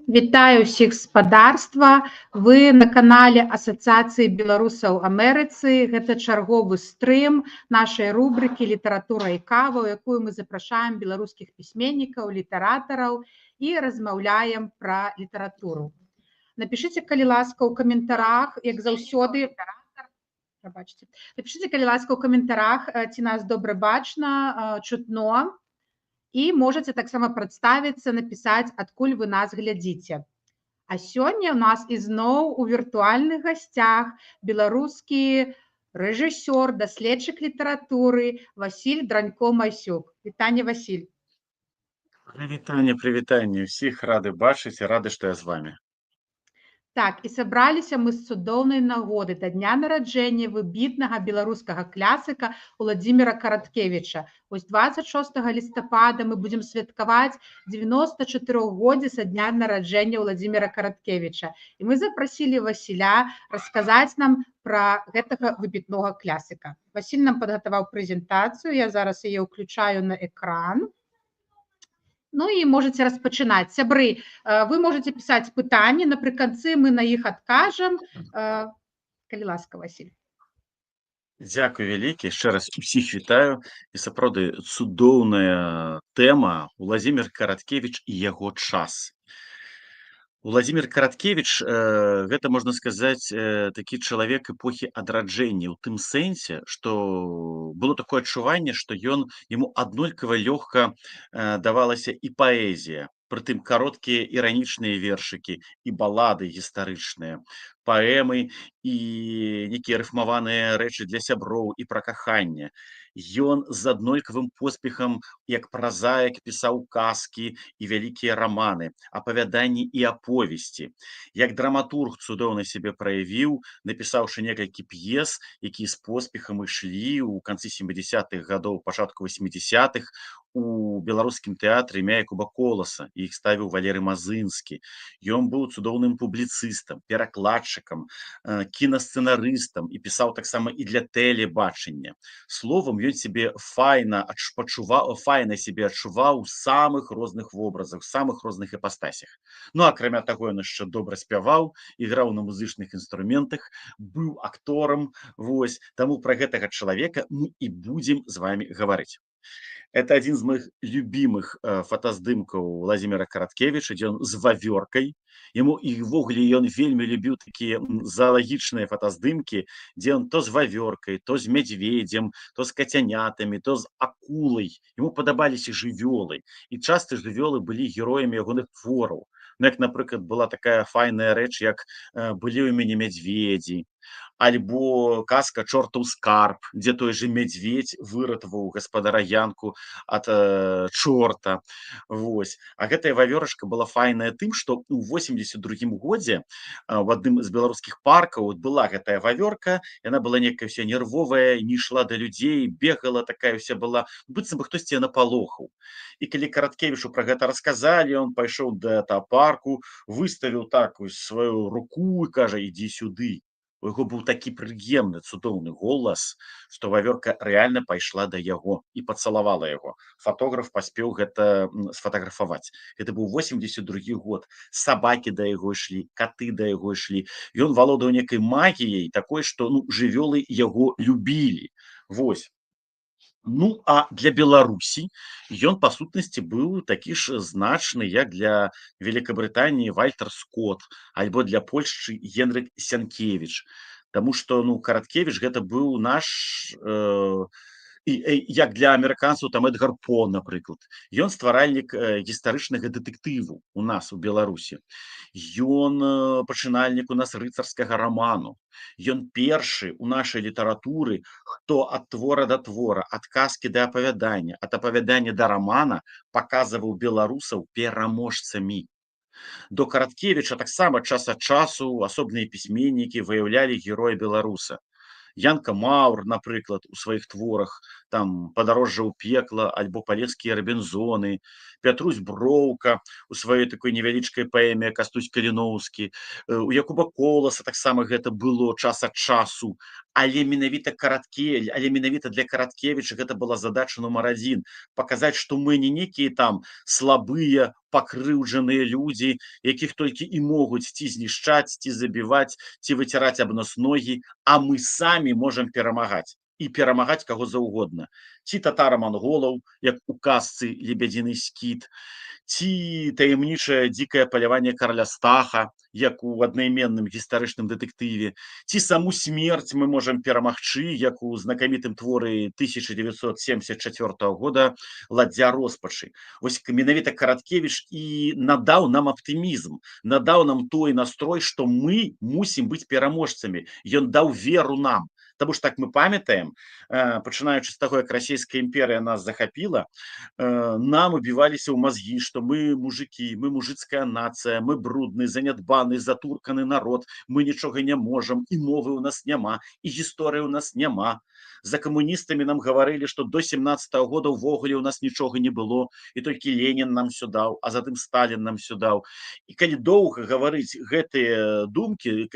Вітаю ўсіх спадарства. Вы на канале Асацыяцыі беларусаў Амерыцы. Гэта чарговы стрым нашай рубрыкі літаратура і кава, у якую мы запрашаем беларускіх пісьменнікаў, літаратараў і размаўляем пра літаратуру. Напішыце, калі ласка, ў каментарах, як заўсёды, прабачце. Напішыце, калі ласка, ў каментарах, ці нас добра бачна, чутно. І можаце таксама прадставіцца, напісаць, адкуль вы нас глядзіце. А сёння ў нас ізноў у віртуальных гасцях беларускі рэжысёр, даследчык літаратуры Васіль Дранько-Масюк. Вітанне, Васіль. Прывітанне. Усіх рады бачыць, рады, што я з вами. Так, і сабраліся мы з цудоўнай нагоды да дня нараджэння выбітнага беларускага класіка Уладзіміра Караткевіча. Вось 26 лістапада мы будзем святкаваць 94-годдзе са дня нараджэння Уладзіміра Караткевіча. І мы запрасілі Васіля расказаць нам пра гэтага выбітнога класіка. Васіль нам падгатаваў прэзентацыю, я зараз яе ўключаю на экран. Ну і можаце распачынаць. Сябры, вы можаце пісаць пытанні, напрыканцы мы на іх адкажам. Калі ласка, Васіль. Дзякуй вялікі, яшчэ раз усіх вітаю. І сапраўды цудоўная тэма Уладзімір Караткевіч і яго час. Уладзімір Караткевіч, гэта, можна сказаць, такі чалавек эпохі адраджэння, у тым сэнсе, што было такое адчуванне, што яму аднолькава лёгка давалася і паэзія, прытым кароткія іранічныя вершыкі, і балады гістарычныя, паэмы і нейкія рыфмаваныя рэчы для сяброў і пра каханне. Ён з аднолькавым поспехам, як празаік, пісаў казкі і вялікія раманы, апавяданні і аповесці. Як драматург цудоўна сябе праявіў, напісаўшы некалькі п'ес, якія з поспехам ішлі ў канцы 70-х гадоў, пачатку 80-х у беларускім тэатры імя Якуба Коласа, іх ставіў Валерый Мазынскі. Ён быў цудоўным публіцыстам, перакладчыкам, кінасцэнарыстам і пісаў таксама і для тэлебачання. Словам, ён сябе файна сябе адчуваў у самых розных вобразах, самых розных іпастасях. Ну, акрамя таго, ён яшчэ добра спяваў, іграў на музычных інструментах, быў акторам, вось. Таму пра гэтага чалавека мы і будзем з вами гаварыць. Это адзін з моих любімых фотаздымкаў Уладзіміра Караткевіча, дзе ён з вавёркай. Яму і ўвогуле ён вельмі любіў такія заалагічныя фотаздымкі, дзе ён то з вавёркай, то з мядзведзем, то з кацянятамі, то з акулай. Яму падабаліся жывёлы, і часта жывёлы былі героямі ягоных твораў. Ну, як, напрыклад, была такая файная рэч, як «Былі ў мяне мядзведзі», альбо казка «Чортаў скарб», дзе той же мядзведзь выратаваў гаспадара Янку ад чорта. Вось. А гэтая вавёрачка была файная тым, што ў 82-м годзе в адным з беларускіх паркаў была гэтая вавёрка, яна была некая ўся нервовая, не ішла да людзей, бегала такая ўся была, быццам бы хтосьці напалохаў. І калі Караткевічу пра гэта расказалі, ён пайшоў да парку, выставіў такую сваю руку і кажа: «Ідзі сюды». У яго быў такі прыемны, цудоўны голас, што вавёрка рэальна пайшла да яго і пацалавала яго. Фотограф паспеў гэта сфотаграфаваць. Гэта быў 82-й год. Сабакі да яго ішлі, каты да яго ішлі. Ён валодаў некай магіяй такой, што жывёлы яго любілі. Вось. Ну, а для Беларусі ён, па сутнасці, быў такі ж значны, як для Великабрытаніі Вальтер Скотт, альбо для Польшчы Генрык Сянкевіч. Таму што, Караткевіч гэта быў наш, як для амерыканцаў, там Эдгар По, напрыклад. Ён стваральнік гістарычнага дэтэктыву у нас, у Беларусі. Ён пачынальнік у нас рыцарскага раману. Ён першы ў нашай літаратуры, хто ад твора да твора, ад казкі да апавядання, ад апавядання да рамана паказваў беларусаў пераможцамі. До Караткевіча таксама час ад часу асобныя пісьменнікі выяўлялі героя беларуса. Янка Маур, напрыклад, у сваіх творах, там «Падарожжа ў пекла» альбо «Палескія Рабінзоны», Пятрусь Броўка у сваёй такой невялічкай паэме «Кастусь Каліноўскі». У Якуба Коласа таксама гэта было час ад часу, Але менавіта для Караткевіча гэта была задача нумар адзін паказаць, што мы не нейкія там слабыя пакрыўджаныя людзі, якіх толькі і могуць ці знішчаць, ці забіваць, ці выціраць аб нас ногі, а мы самі можам перамагаць і перамагаць каго заўгодна. Ці татара-манголаў, як у казцы лебядзіны скіт, ці таямнічае дзікае паляванне караля Стаха, як у аднайменным гістарычным дэтэктыве, ці саму смерць мы можам перамагчы, як у знакамітым творы 1974 года «Ладдзя роспачы». Вось менавіта Караткевіч і надаў нам аптымізм, надаў нам той настрой, што мы мусім быць пераможцамі. Ён даў веру нам. Таму што, так мы памятаем, пачынаючы з таго, як расійская імперыя нас захапіла, нам убіваліся ў мазгі, што мы мужыкі, мы мужыцкая нацыя, мы брудны, занядбаны, затурканы народ, мы нічога не можам, і мовы ў нас няма, і гісторыі ў нас няма. За камуністамі нам гаварылі, што до 17-го года ўвогуле ў нас нічога не было, і толькі Ленін нам всё даў, а затым Сталін нам всё даў. І калі доўга гаварыць гэтыя думкі,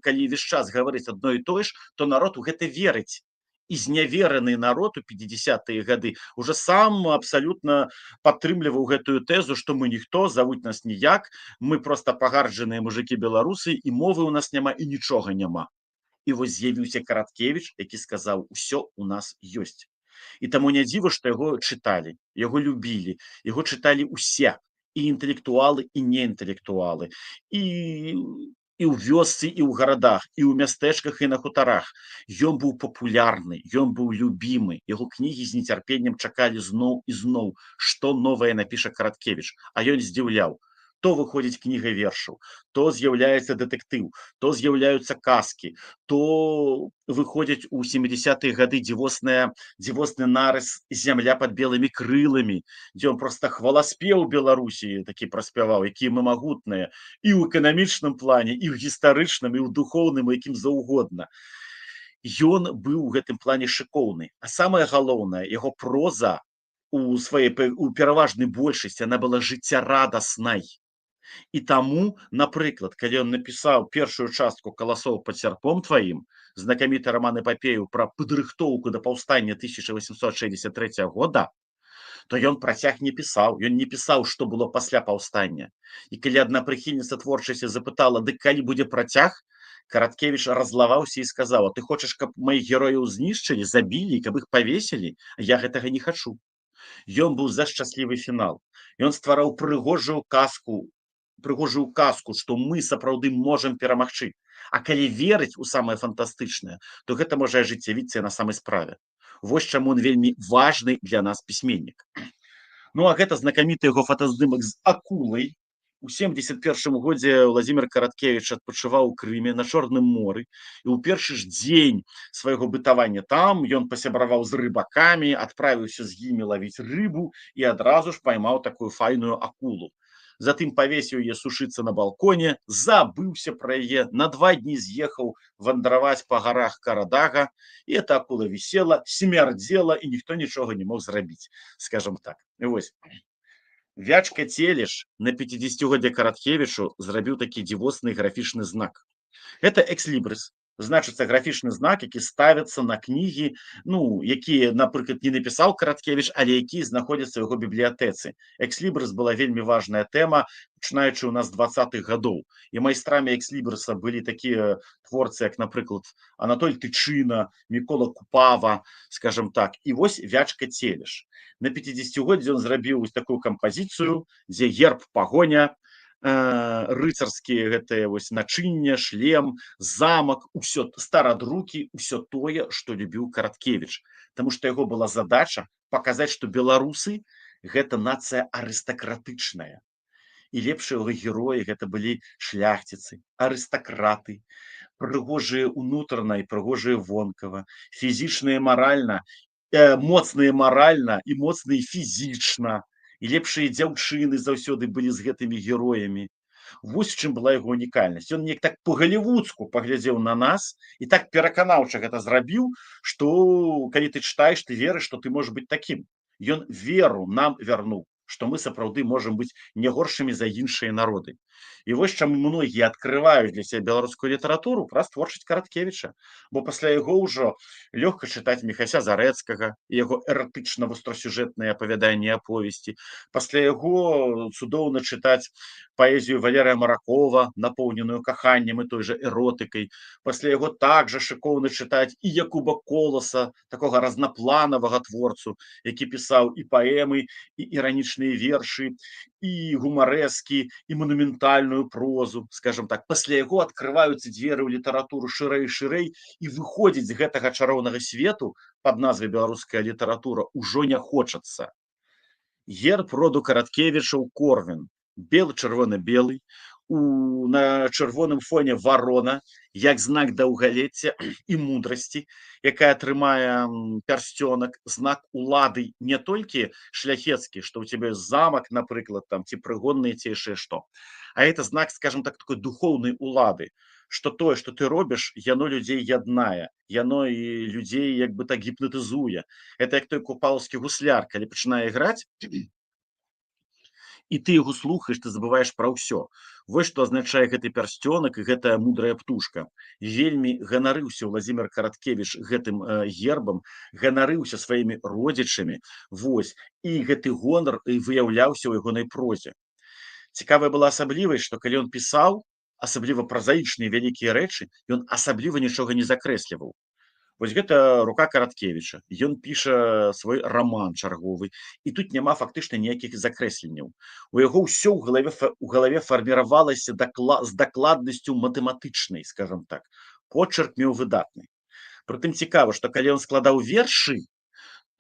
калі ўвесь час гаварыць адно і тое ж, то народ у гэта верыць. І знявераны народ у 50-е гады уже сам абсалютна падтрымліваў гэтую тэзу, што мы ніхто, завуць нас ніяк, мы проста пагарджаныя мужыкі-беларусы, і мовы ў нас няма, і нічога няма. І вось з'явіўся Караткевіч, які сказаў: усё у нас ёсць. І таму не дзіва, што яго чыталі, яго любілі, яго чыталі ўсе, і інтэлектуалы, і неінтэлектуалы, і ў вёсцы, і ў гарадах, і ў мястэчках, і на хутарах. Ён быў папулярны, ён быў любімы, яго кнігі з нецярпеннем чакалі зноў і зноў, што новае напіша Караткевіч, а ён здзіўляў. То выходзіць кніга вершаў, то з'яўляецца дэтэктыў, то з'яўляюцца казкі, то выходзяць у 70-е гады дзівосны нарыс «Зямля пад белымі крыламі», дзе ён проста хваласпеў Беларусі такі праспяваў, якія мы магутныя, і ў эканамічным плане, і ў гістарычным, і ў духоўным, якім заўгодна. Ён быў у гэтым плане шыкоўны. А самае галоўнае, яго проза у пераважнай большасці, она была жыццярадаснай. І таму, напрыклад, калі ён напісаў першую частку «Каласоў пад сярпом тваім», знакаміты раман-эпапею пра падрыхтоўку да паўстання 1863 года, то ён працяг не пісаў, ён не пісаў, што было пасля паўстання. І калі адна прыхільніца творчасці запытала: «Дык калі будзе працяг?», Караткевіч раззлаваўся і сказаў: «А ты хочаш, каб маіх герояў знішчылі, забілі, каб іх павесілі? Я гэтага не хачу». Ён быў за шчаслівы фінал. Ён ствараў прыгожую казку, што мы сапраўды можам перамагчы. А калі верыць у самае фантастычнае, то гэта можа ажыццявіцца на самай справе. Вось чаму ён вельмі важны для нас пісьменнік. Ну, а гэта знакаміты яго фотаздымак з акулай. У 71 годзе Владзімір Караткевіч адпачываў у Крыме на Чорным моры, і ў першы ж дзень свайго бытавання там ён пасябраваў з рыбакамі, адправіўся з імі лавіць рыбу і адразу ж поймаў такую файную акулу. Затым павесіў яе сушыцца на балконе, забыўся пра яе, на 2 дні з'ехаў вандраваць па гарах Карадага, і эта акула вісела, смярдзела, і ніхто нічога не мог зрабіць, скажам так. І вось Вячка Целеш на 50-годдзе Караткевічу зрабіў такі дзівосны графічны знак. Гэта экслібрыс. Значыцца, графічны знак, які ставіцца на кнігі, якія, напрыклад, не напісаў Караткевіч, але якія знаходзяцца ў яго бібліятэцы. Экслібрыс была вельмі важная тэма, пачынаючы ў нас 20-х гадоў. І майстрамі экслібрыса былі такія творцы, як, напрыклад, Анатоль Тычына, Мікола Купава, скажам так. І вось Вячка Целеш. На 50-годдзе ён зрабіў вось такую кампазіцыю, дзе герб, пагоня, рыцарскія гэтыя вось начыння, шлем, замак, усё старадрукі, усё тое, што любіў Караткевіч. Таму што яго была задача паказаць, што беларусы гэта нацыя арыстакратычная. І лепшыя яго героі гэта былі шляхціцы, арыстакраты, прыгожыя ўнутрана і прыгожыя вонкава, фізічныя маральна, моцныя маральна і моцныя фізічна. І лепшыя дзяўчыны заўсёды былі з гэтымі героямі. Вось чым была яго унікальнасць. Ён неяк так па-галівудску паглядзеў на нас і так пераканаўча гэта зрабіў, што калі ты чытаеш, ты верыш, што ты можаш быць такім. Ён веру нам вярнуў, што мы сапраўды можам быць не горшымі за іншыя народы. І вось чаму многія адкрываюць для сябе беларускую літаратуру праз творчасць Караткевіча, бо пасля яго ўжо лёгка чытаць Міхася Зарэцкага і яго эратычна-вострасюжэтныя апавяданні аповесці. Пасля яго цудоўна чытаць паэзію Валерыя Маракова, напоўненую каханнем і той жа эротыкай. Пасля яго также шыкоўна чытаць і Якуба Коласа, такога разнапланавага творцу, які пісаў і паэмы, і іранічныя вершы, і гумарэскі, і манументальную прозу, скажем так. Пасля яго адкрываюцца дзверы ў літаратуру шырэй і шырэй, і выходзіць з гэтага чароўнага свету пад назвай беларуская літаратура ўжо не хочацца. Герб роду Караткевічаў Корвін, белы-чырвона-белы, на чырвоным фоне варона, як знак даўгалецця і мудрасці, якая трымае пярсцёнак, знак улады не толькі шляхецкі, што ў цябе замак, напрыклад, там, ці прыгонныя, ці яшчэ што, а это знак, скажем так, такой духоўнай улады, што тое, што ты робіш, яно людзей яднае, яно і людзей як бы так гіпнатызуе. Это як той купалаўскі гусляр, калі пачынае іграць, і ты яго слухаеш, ты забываеш пра ўсё. Вось што азначае гэты пярсцёнак і гэтая мудрая птушка. Вельмі ганарыўся Владзімір Караткевіч гэтым гербам, ганарыўся сваімі родзічамі, вось, і гэты гонар выяўляўся ў ягонай прозе. Цікавая была асаблівасць, што калі ён пісаў, асабліва празаічныя вялікія рэчы, ён асабліва нічога не закрэсліваў. Вось гэта рука Караткевіча. Ён піша свой раман чарговы, і тут няма фактычна ніякіх закрэсленняў. У яго ўсё ў галаве фарміравалася з дакладнасцю матэматычнай, скажам так. Почерк меў выдатны. Прытым цікава, што калі ён складаў вершы,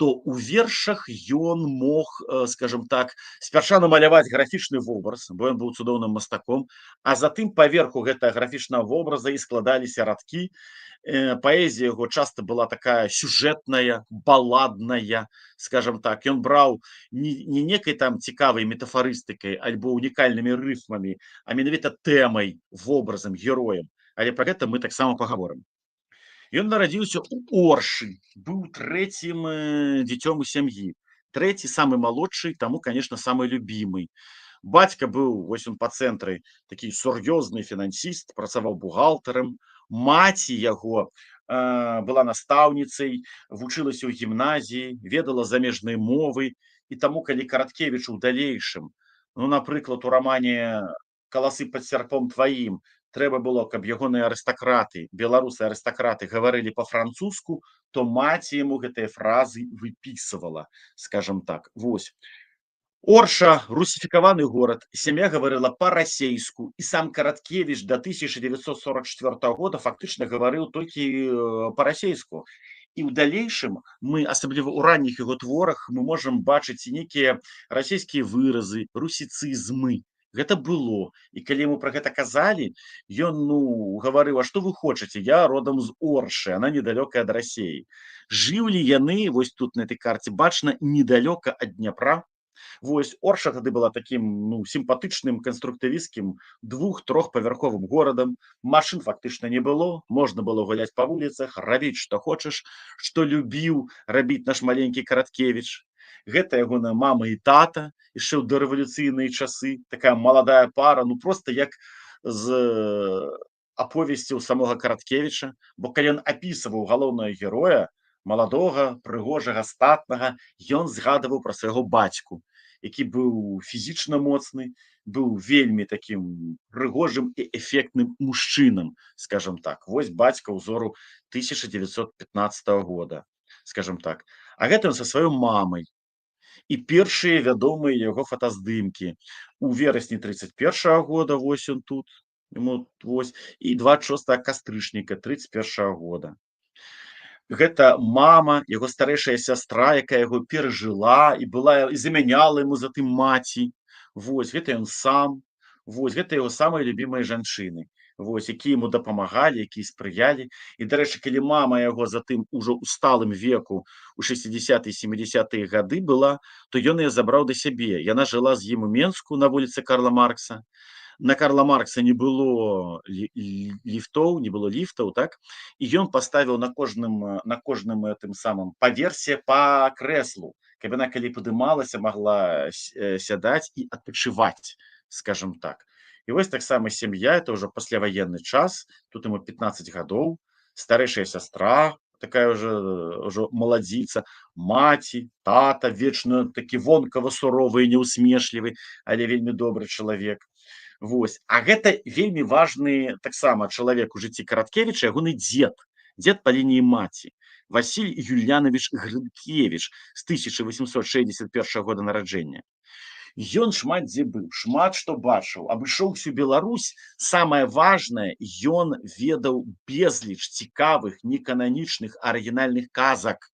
то ў вершах ён мог, скажем так, спярша намаляваць графічны вобраз, бо ён быў цудоўным мастаком, а затым паверху гэтага графічнага вобраза і складаліся радкі. Паэзія яго часта была такая сюжэтная, баладная, скажем так. Ён браў не некай там цікавай метафарыстыкай альбо унікальнымі рыфмамі, а менавіта тэмай, вобразам, героем. Але пра гэта мы таксама пагаворым. Ён нарадзіўся ў Оршы, быў трэцім дзіцём у сям'і. Трэці, самы малодшы, таму, конечно, самы любімы. Бацька быў, вось он па цэнтры, такі сур'ёзны фінансіст, працаваў бухгалтарам. Маці яго была настаўніцай, вучылася ў гімназіі, ведала замежныя мовы. І таму, калі Караткевіч у далейшым, ну, напрыклад, у рамане «Каласы пад сярпом тваім», трэба было, каб ягоныя арыстакраты, беларусы-арыстакраты гаварылі па-французску, то маці яму гэтыя фразы выпісывала, скажам так. Вось. Орша – русіфікаваны горад, сям'я гаварыла па-расейску, і сам Караткевіч да 1944 года фактычна гаварыў толькі па-расейску. І ў далейшым мы, асабліва ў ранніх яго творах, мы можам бачыць нейкія расійскія выразы, русіцызмы. Гэта было. І калі мы пра гэта казалі, ён, гаварыў, а што вы хочаце? Я родам з Оршы, она недалёка ад Расеі. Жыўлі яны, вось тут на этой карце бачна, недалёка ад Дняпра. Вось, Орша тады была такім, сімпатычным, канструктывісцкім 2-3-павярховым горадам. Машын фактычна не было, можна было гуляць па вуліцах, рабіць што хочаш, што любіў рабіць наш маленькі Караткевіч. Гэта ягоная мама і тата, яшчэ ў дарэвалюцыйныя часы, такая маладая пара, проста як з аповесцяў самога Караткевіча, бо калі ён апісваў галоўнага героя, маладога, прыгожага, статнага, ён згадываў пра свайго бацьку, які быў фізічна моцны, быў вельмі такім прыгожым і эфектным мужчынам, скажам так. Вось бацька ўзору 1915 года, скажам так. А гэта ён са сваёй мамай. І першыя вядомыя яго фотаздымкі у верасні 31 года, вось ён тут, вось, і 26 кастрычніка 31 года. Гэта мама, яго старэйшая сястра, якая яго перажыла і замяняла яму затым маці. Вось, гэта ён сам. Вось, гэта яго самыя любімыя жанчыны. Вось, якія яму дапамагалі, якія спрыялі. І, дарэчы, калі мама яго затым ужо ў сталым веку, у 60-е і 70-е гады была, то ён яе забраў да сябе. Яна жыла з ім у Менску на вуліцы Карла Маркса. на Карла Маркса не было ліфтоў, не было ліфтаў, так, і ён паставіў на кожным гэтым самым паверсе па крэслу, каб яна калі падымалася, магла сядаць і адпачываць, скажем так. І вось таксама сям'я, это ўжо пасляваенны час, тут яму 15 гадоў, старэйшая сястра, такая ўжо маладзіца, маці, тата, вечна такі вонкава суровы і неўсмешлівы, але вельмі добры чалавек. Вось. А гэта вельмі важны таксама чалавек у жыцці Караткевіча, ягоны дзед па лініі маці. Васіль Юльянавіч Грынкевіч з 1861 года нараджэння. Ён шмат дзе быў, шмат што бачыў, абышоў всю Беларусь. Самае важнае, ён ведаў безліч цікавых, некананічных, арыгінальных казак,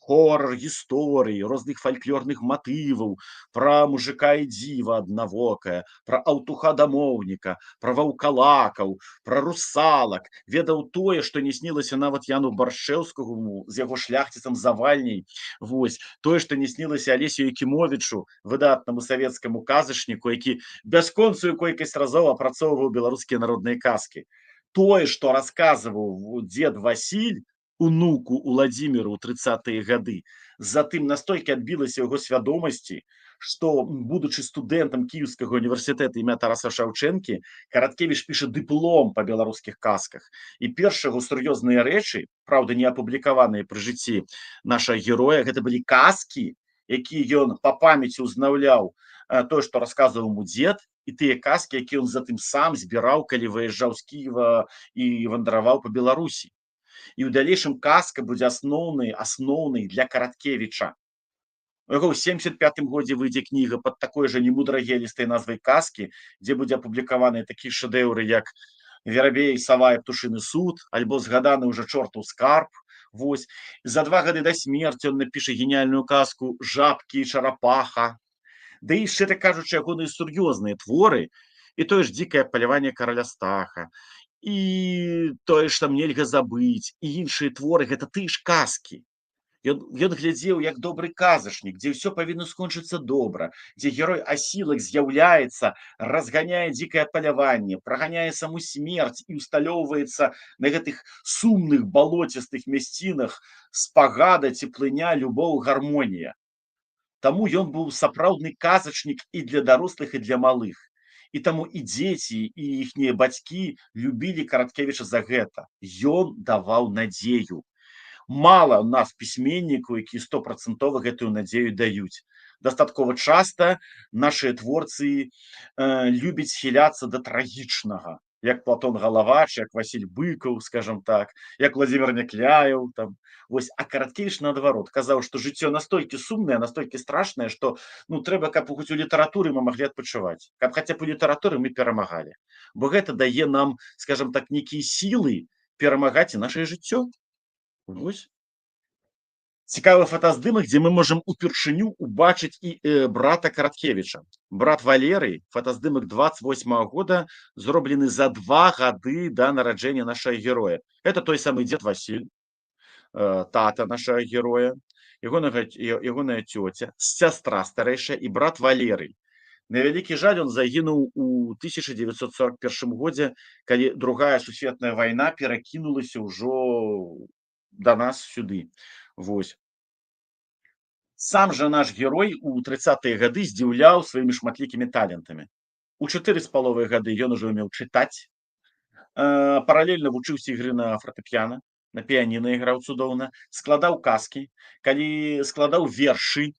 хоррор гісторыі, розных фальклорных матываў, пра мужика і дзіва аднавокае, пра аўтуха-дамоўніка, пра ваўкалакаў, пра русалак. Ведаў тое, што не снілася нават Яну Баршчэўскаму з яго шляхціцам Завальняй. Вось. Тое, што не снілася Алесю Якімовічу, выдатнаму савецкаму казачніку, які бясконцую колькасць разоў апрацоўваў беларускія народныя казкі. Тое, што расказваў дзед Васіль унуку Уладзіміру ў 30-е гады, затым настолькі адбілася ў яго свядомасці, што, будучы студэнтам Кіеўскага універсітэта імя Тараса Шаўчэнкі, Караткевіч піша дыплом па беларускіх казках. І першыя яго сур'ёзныя рэчы, праўда, не апублікаваныя пры жыцці нашага героя, гэта былі казкі, якія ён па памяці ўзнаўляў тое, што расказваў яму дзед, і тыя казкі, якія ён затым сам збіраў, калі выязджаў з Кіева і вандраваў па Беларусі. І ў далейшым казка будзе асноўнай для Караткевіча. У яго ў 75-м годзе выйдзе кніга пад такой жа немудрагелістай назвай казкі, дзе будзе апублікаваныя такія шэдэўры, як «Верабей, сава і птушыны суд», альбо згаданы ўжо «Чортаў скарб». Вось. За 2 гады да смерці ён напіша геніяльную казку «Жабкі і чарапаха». Да і, шчыра кажучы, ягоныя сур'ёзныя творы, і тое ж «Дзікае паляванне караля Стаха», і тое ж там «Нельга забыць», і іншыя творы, гэта тыя ж казкі. Ён глядзеў як добры казачнік, дзе ўсё павінна скончыцца добра, дзе герой Асілак з'яўляецца, разганяе дзікае паляванне, праганяе саму смерць і усталёўваецца на гэтых сумных балоцістых мясцінах спагада, цеплыня, любоў, гармонія. Таму ён быў сапраўдны казачнік і для дарослых, і для малых. І таму і дзеці, і іхнія бацькі любілі Караткевіча за гэта. Ён даваў надзею. Мала у нас пісьменнікаў, якія 100% гэтую надзею даюць. Дастаткова часта нашыя творцы любяць схіляцца да трагічнага, як Платон Галавач, як Васіль Быкаў, скажем так, як Владзімір Някляеў. Вось. А Караткевіч, наадварот, казаў, што жыццё настолькі сумнае, настолькі страшнае, што трэба, каб хоць у літаратуры мы маглі адпачываць, каб хаця б у літаратуры мы перамагалі. Бо гэта дае нам, скажем так, нейкія сілы перамагаць і нашае жыццё. Вось. Цікавы фотаздымак, дзе мы можам упершыню убачыць і брата Караткевіча. Брат Валерый, фотаздымак 28-го года, зроблены за 2 гады да нараджэння нашага героя. Это той самы дзед Васіль, тата нашага героя, ягоная цёця, сястра старэйшая і брат Валерый. На вялікі жаль, ён загінуў у 1941 годзе, калі Другая сусветная вайна перакінулася ўжо да нас сюды. Вось. Сам жа наш герой у 30-е гады здзіўляў сваімі шматлікімі талентамі. У 4,5 гады ён ужо ўмеў чытаць, паралельна вучыўся ігры на фартэпіяна, на піяніна іграў цудоўна, складаў казкі, калі складаў вершы,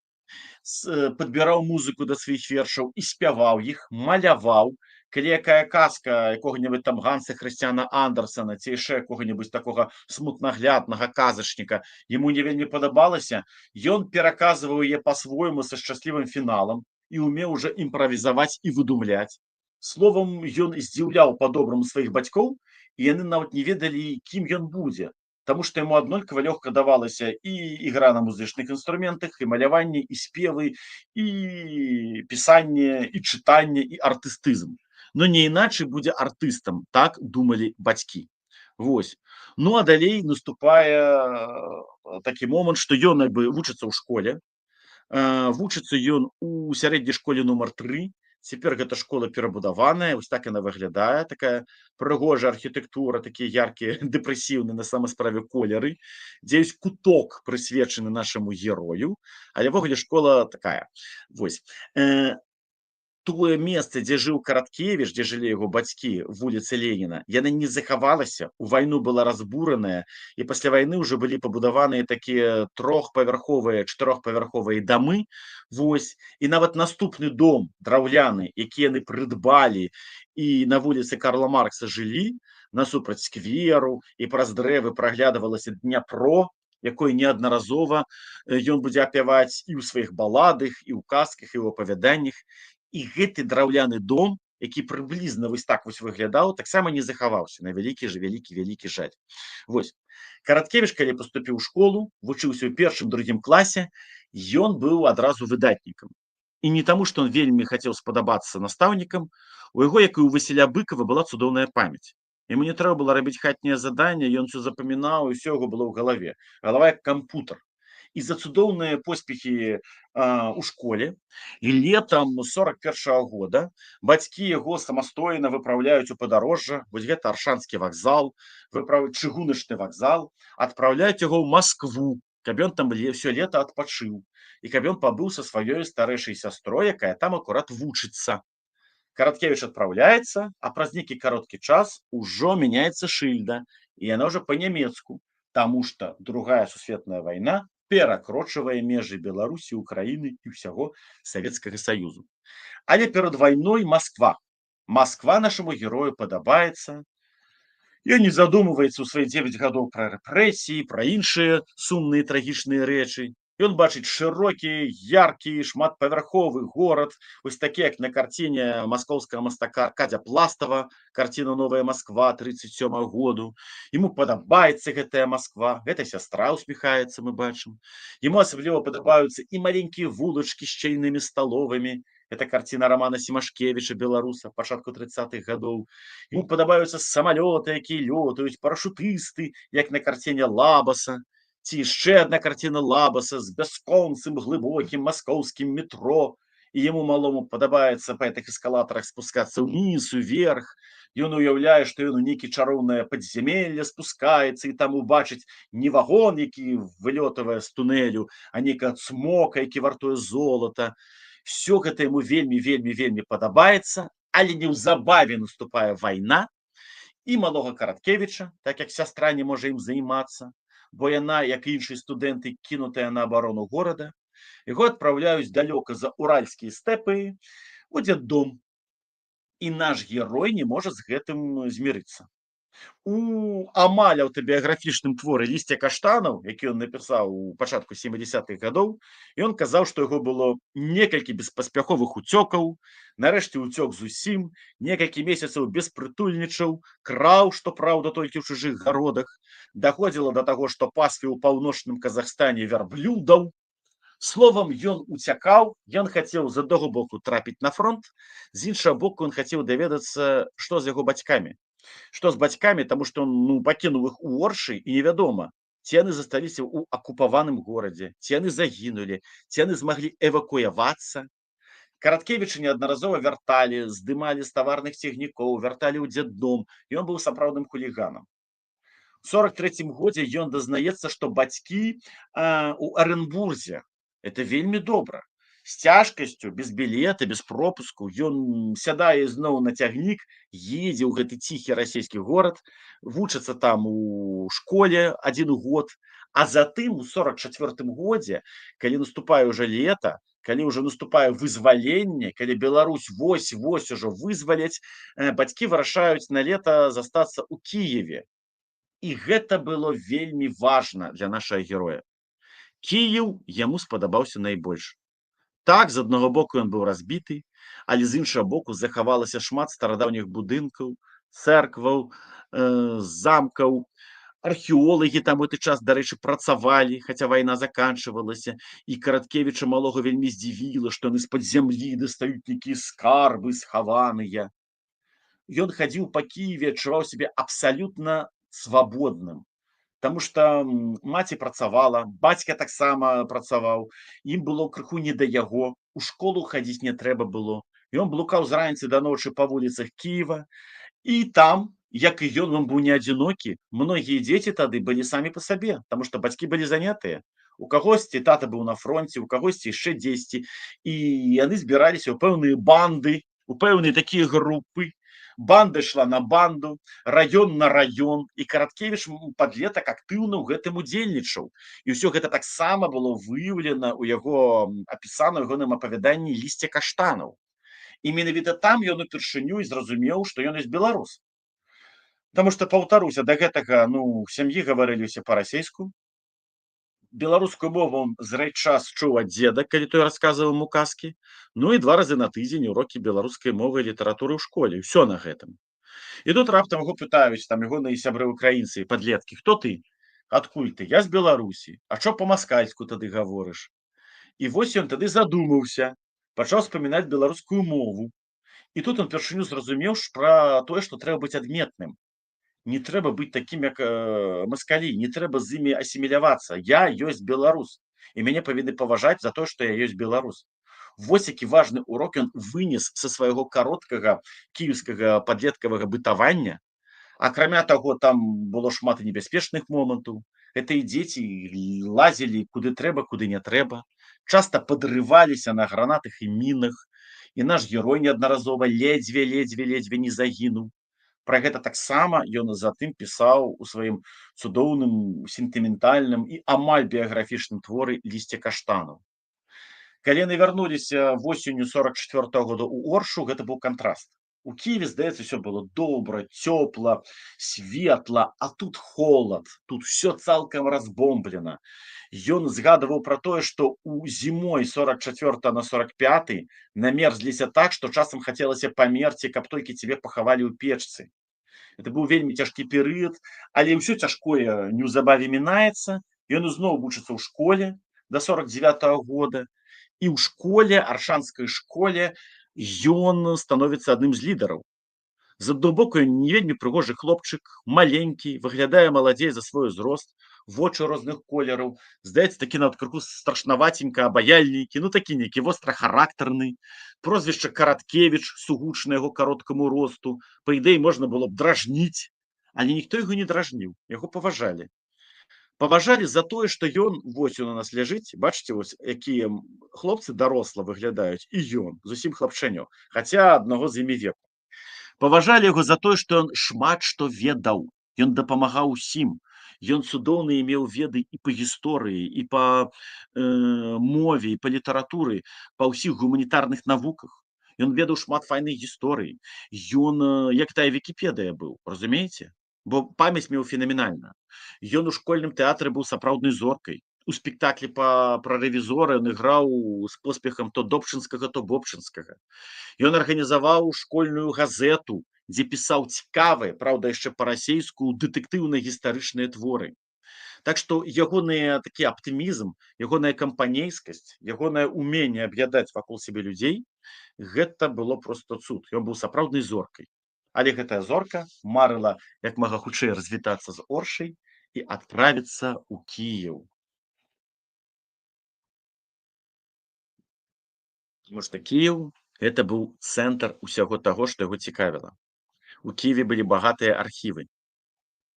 падбіраў музыку да сваіх вершаў і спяваў іх, маляваў. Калі якая казка якога-небудзь там Ганса Хрысціяна Андерсена ці яшчэ якога-небудзь такога смутнагляднага казачніка яму не вельмі падабалася, ён пераказваў яе па-свойму са шчаслівым фіналам і ўмеў уже імправізаваць і выдумляць. Словам, ён здзіўляў па-добраму сваіх бацькоў, і яны нават не ведалі, кім ён будзе, таму што яму аднолькава лёгка давалася і ігра на музычных інструментах, і маляванне, і спевы, і пісанне, і чытанне, і артыстызм. Но не іначай будзе артыстам, так думалі бацькі. Вось. А далей наступае такі момант, што ён вучыцца ў школе, вучыцца ён у сярэдняй школе нумар 3, Цяпер гэта школа перабудаваная, вось так яна выглядае, такая прыгожая архітэктура, такія яркія дэпрэсіўныя на самай справе колеры, дзе ёсць куток прысвечаны нашаму герою, але ўвогуле школа такая. Вось. Тое месца, дзе жыў Караткевіч, дзе жылі яго бацькі, вуліца Леніна, яна не захавалася, у вайну была разбураная, і пасля вайны ўжо былі пабудаваныя такія трохпавярховыя, чатырохпавярховыя дамы. Вось. І нават наступны дом драўляны, які яны прыдбалі і на вуліцы Карла Маркса жылі, насупраць скверу, і праз дрэвы праглядывалася Дняпро, якой неаднаразова ён будзе апяваць і ў сваіх баладах, і ў казках, і ў апавяданнях. І гэты драўляны дом, які прыблізна вось так вось выглядаў, таксама не захаваўся, на вялікі жаль. Вось. Караткевіч, калі паступіў у школу, вучыўся ў першым, другім класе, ён быў адразу выдатнікам. І не таму, што ён вельмі хацеў спадабацца настаўнікам, у яго, як і ў Васіля Быкава, была цудоўная памяць. Яму не трэба было рабіць хатняе заданне, ён усё запамінаў, і ўсё яго было ў галаве. Галава як кампутар. І за цудоўныя поспехі у школе, і летам 41-го года бацькі яго самастойна выпраўляюць у падарожжа, вось гэта Аршанскі вакзал, чыгуначны вакзал, адпраўляюць яго ў Маскву, каб ён там ўсё лета адпачыў, і каб ён пабыў са сваёй старэйшай сястрой, якая там акурат вучыцца. Караткевіч адпраўляецца, а праз нейкі кароткі час ужо мяняецца шыльда, і яна ўжо па-нямецку, таму што Другая сусветная вайна перакрочвае межы Беларусі, Украіны і ўсяго Савецкага Саюзу. Але перад вайной Масква. Масква нашаму герою падабаецца. Ён не задумваецца ў свае 9 гадоў пра рэпрэсіі, пра іншыя сумныя трагічныя рэчы. Ён бачыць шырокі, яркі, шматпавярховы горад, вось такі, як на карціне маскоўскага мастака Аркадзя Пластава, карціна «Новая Масква» 37-го году. Яму падабаецца гэтая Масква, гэта сястра усміхаецца, мы бачым. Яму асабліва падабаюцца і маленькія вулачкі з шчыльнымі сталовамі. Это карціна Рамана Семашкевіча, беларуса, пачатку 30-х гадоў. Яму падабаюцца самалёты, якія лётаюць, парашутысты, як на карціне Лабаса. Ці яшчэ адна карціна Лабаса з бясконцым глыбокім маскоўскім метро, і яму малому падабаецца па гэтых эскалатарах спускацца ўніз, уверх. Ён уяўляе, што ён у нейкі чароўнае падзямелле спускаецца, і там убачыць не вагон, які вылётавае з тунэлю, а нейкага цмока, які вартуе золата. Всё гэта яму вельмі падабаецца, але неўзабаве наступае вайна, і малога Караткевіча, так як сястра не можа ім займацца, бо яна, як і іншыя студэнты, кінутая на абарону горада, яго адпраўляюць далёка за уральскія стэпы у дзетдом. І наш герой не можа з гэтым змірыцца. У амаль аўтабіяграфічным творы «Лісце каштанаў», які ён напісаў у пачатку 70-х гадоў, ён казаў, што яго было некалькі беспаспяховых уцёкаў, нарэшце уцёк зусім, некалькі месяцаў беспрытульнічаў, краў, што праўда толькі ў чужых гародах, даходзіла да таго, што пасвіў у паўночным Казахстане вярблюдаў. Словам, ён уцякаў, ён хацеў з аднаго боку трапіць на фронт, з іншага боку ён хацеў даведацца, што з яго бацькамі. Што з бацькамі, таму што ён пакінуў іх у Оршы, і невядома, ці яны засталіся ў акупаваным горадзе, ці яны загінулі, ці яны змаглі эвакуявацца. Караткевіча неаднаразова вярталі, здымалі з таварных цягнікоў, вярталі ў дзетдом, ён быў сапраўдным хуліганам. У 43-м годзе ён дазнаецца, што бацькі ў Арэнбурзе. Это вельмі добра. З цяжкасцю, без білета, без пропуску, ён сядае зноў на цягнік, едзе ў гэты ціхі расійскі горад, вучыцца там у школе 1 год, а затым у 44-м годзе, калі наступае ўжо лета, калі ўжо наступае вызваленне, калі Беларусь вось-вось ужо вызваляць, бацькі вырашаюць на лета застацца ў Кіеве. І гэта было вельмі важна для нашага героя. Кіеў яму спадабаўся найбольш. Так, з аднаго боку ён быў разбіты, але з іншага боку захавалася шмат старадаўніх будынкаў, цэркваў, замкаў. Археолагі там у гэты час, дарэчы, працавалі, хаця вайна заканчвалася, і Караткевіча малога вельмі здзівіла, што яны з-пад зямлі дастаюць нейкія скарбы схаваныя. Ён хадзіў па Кіеве, адчуваў сябе абсалютна свабодным. Таму што маці працавала, бацька таксама працаваў, ім было крыху не да яго, у школу хадзіць не трэба было. Ён блукаў з раніцы да ночы па вуліцах Кіева, і там, як і ён быў не адзінокі, многія дзеці тады былі самі па сабе, таму што бацькі былі занятыя. У кагосьці тата быў на фронце, у кагосьці яшчэ дзесьці, і яны збіраліся ў пэўныя банды, у пэўныя такія групы. Банда ішла на банду, раён на раён, і Караткевіч падлетак актыўна ў гэтым удзельнічаў. І ўсё гэта таксама было выяўлена ў яго апісана ў ягоным апавяданні «Лісце каштанаў». І менавіта там ён упершыню і зразумеў, што ён ёсць беларус. Таму што, паўтаруся, да гэтага ў сям'і гаварылі ўсе па-расейску. Беларускую мову зрэч час чуў ад дзеда, калі той расказваў яму казкі. І 2 разы на тыдзень урокі беларускай мовы і літаратуры ў школе. Усё на гэтым. І тут раптам яго пытаюць там ягоныя сябры украінцы і падлеткі: «Хто ты? Адкуль ты?» «Я з Беларусі». «А чо па-маскальску тады гаворыш?» І вось ён тады задумаўся, пачаў успамінаць беларускую мову. І тут ён упершыню зразумеў пра тое, што трэба быць адметным. Не трэба быць такім, як маскалі, не трэба з імі асімілявацца. Я ёсць беларус, і мяне павінны паважаць за тое, што я ёсць беларус. Вось які важны урок ён вынес са свайго кароткага кіеўскага падлеткавага бытавання. Акрамя таго, там было шмат і небяспечных момантаў. Гэтыя дзеці лазілі куды трэба, куды не трэба. Часта падрываліся на гранатах і мінах. І наш герой неаднаразова ледзьве не загінуў. Пра гэта таксама ён затым пісаў у сваім цудоўным, сентыментальным і амаль біяграфічным творы «Лісце каштанаў». Калі яны вярнуліся восенню 44-го года ў Оршу, гэта быў кантраст. У Кіеве, здаецца, ўсё было добра, цёпла, светла, а тут холад, тут усё цалкам разбомблена. Ён згадываў пра тое, што ў зімой 44 на 45 намерзліся так, што часам хацелася памерці, каб толькі цябе пахавалі ў печцы. Это быў вельмі цяжкі перыяд, але ўсё цяжкое неўзабаве мінаецца. Ён ізноў вучыцца ў школе да 49-го года. І ў школе, аршанскай школе, ён становіцца адным з лідараў. З аднаго боку, ён не вельмі прыгожы хлопчык, маленькі, выглядае маладзей за свой узрост, вочы розных колераў, здаецца, такі нават крыху страшнаваценька, абаяльненькі, такі нейкі вострахарактарны. Прозвішча Караткевіч сугучна яго кароткаму росту. Па ідэі, можна было б дражніць, але ніхто яго не дражніў, яго паважалі. Паважалі за тое, што ён, вось ён у нас ляжыць, бачыце, вось якія хлопцы даросла выглядаюць, і ён, зусім хлапчанё, хаця аднаго з імі веку. Паважалі яго за тое, што ён шмат што ведаў, ён дапамагаў усім. Ён цудоўна меў веды і па гісторыі, і па мове, і па літаратуры, па ўсіх гуманітарных навуках. Ён ведаў шмат файных гісторый. Ён, як тая Вікіпедыя быў, разумееце? Бо памяць меў фенаменальна. Ён у школьным тэатры быў сапраўднай зоркай. У спектаклі пра рэвізора ён іграў з поспехам то Добчынскага, то Бобчынскага. Ён арганізаваў школьную газету, дзе пісаў цікавыя, праўда, яшчэ па-расейску, дэтэктыўна-гістарычныя творы. Так што ягоны такі аптымізм, ягоная кампанейскасць, ягонае ўменне аб'ядаць вакол сябе людзей, гэта было проста цуд. Ён быў сапраўднай зоркай. Але гэтая зорка марыла як мага хутчэй развітацца з Оршай і адправіцца ў Кіеў. Таму што Кіеў гэта быў цэнтр усяго таго, што яго цікавіла. У Кіеве былі багатыя архівы.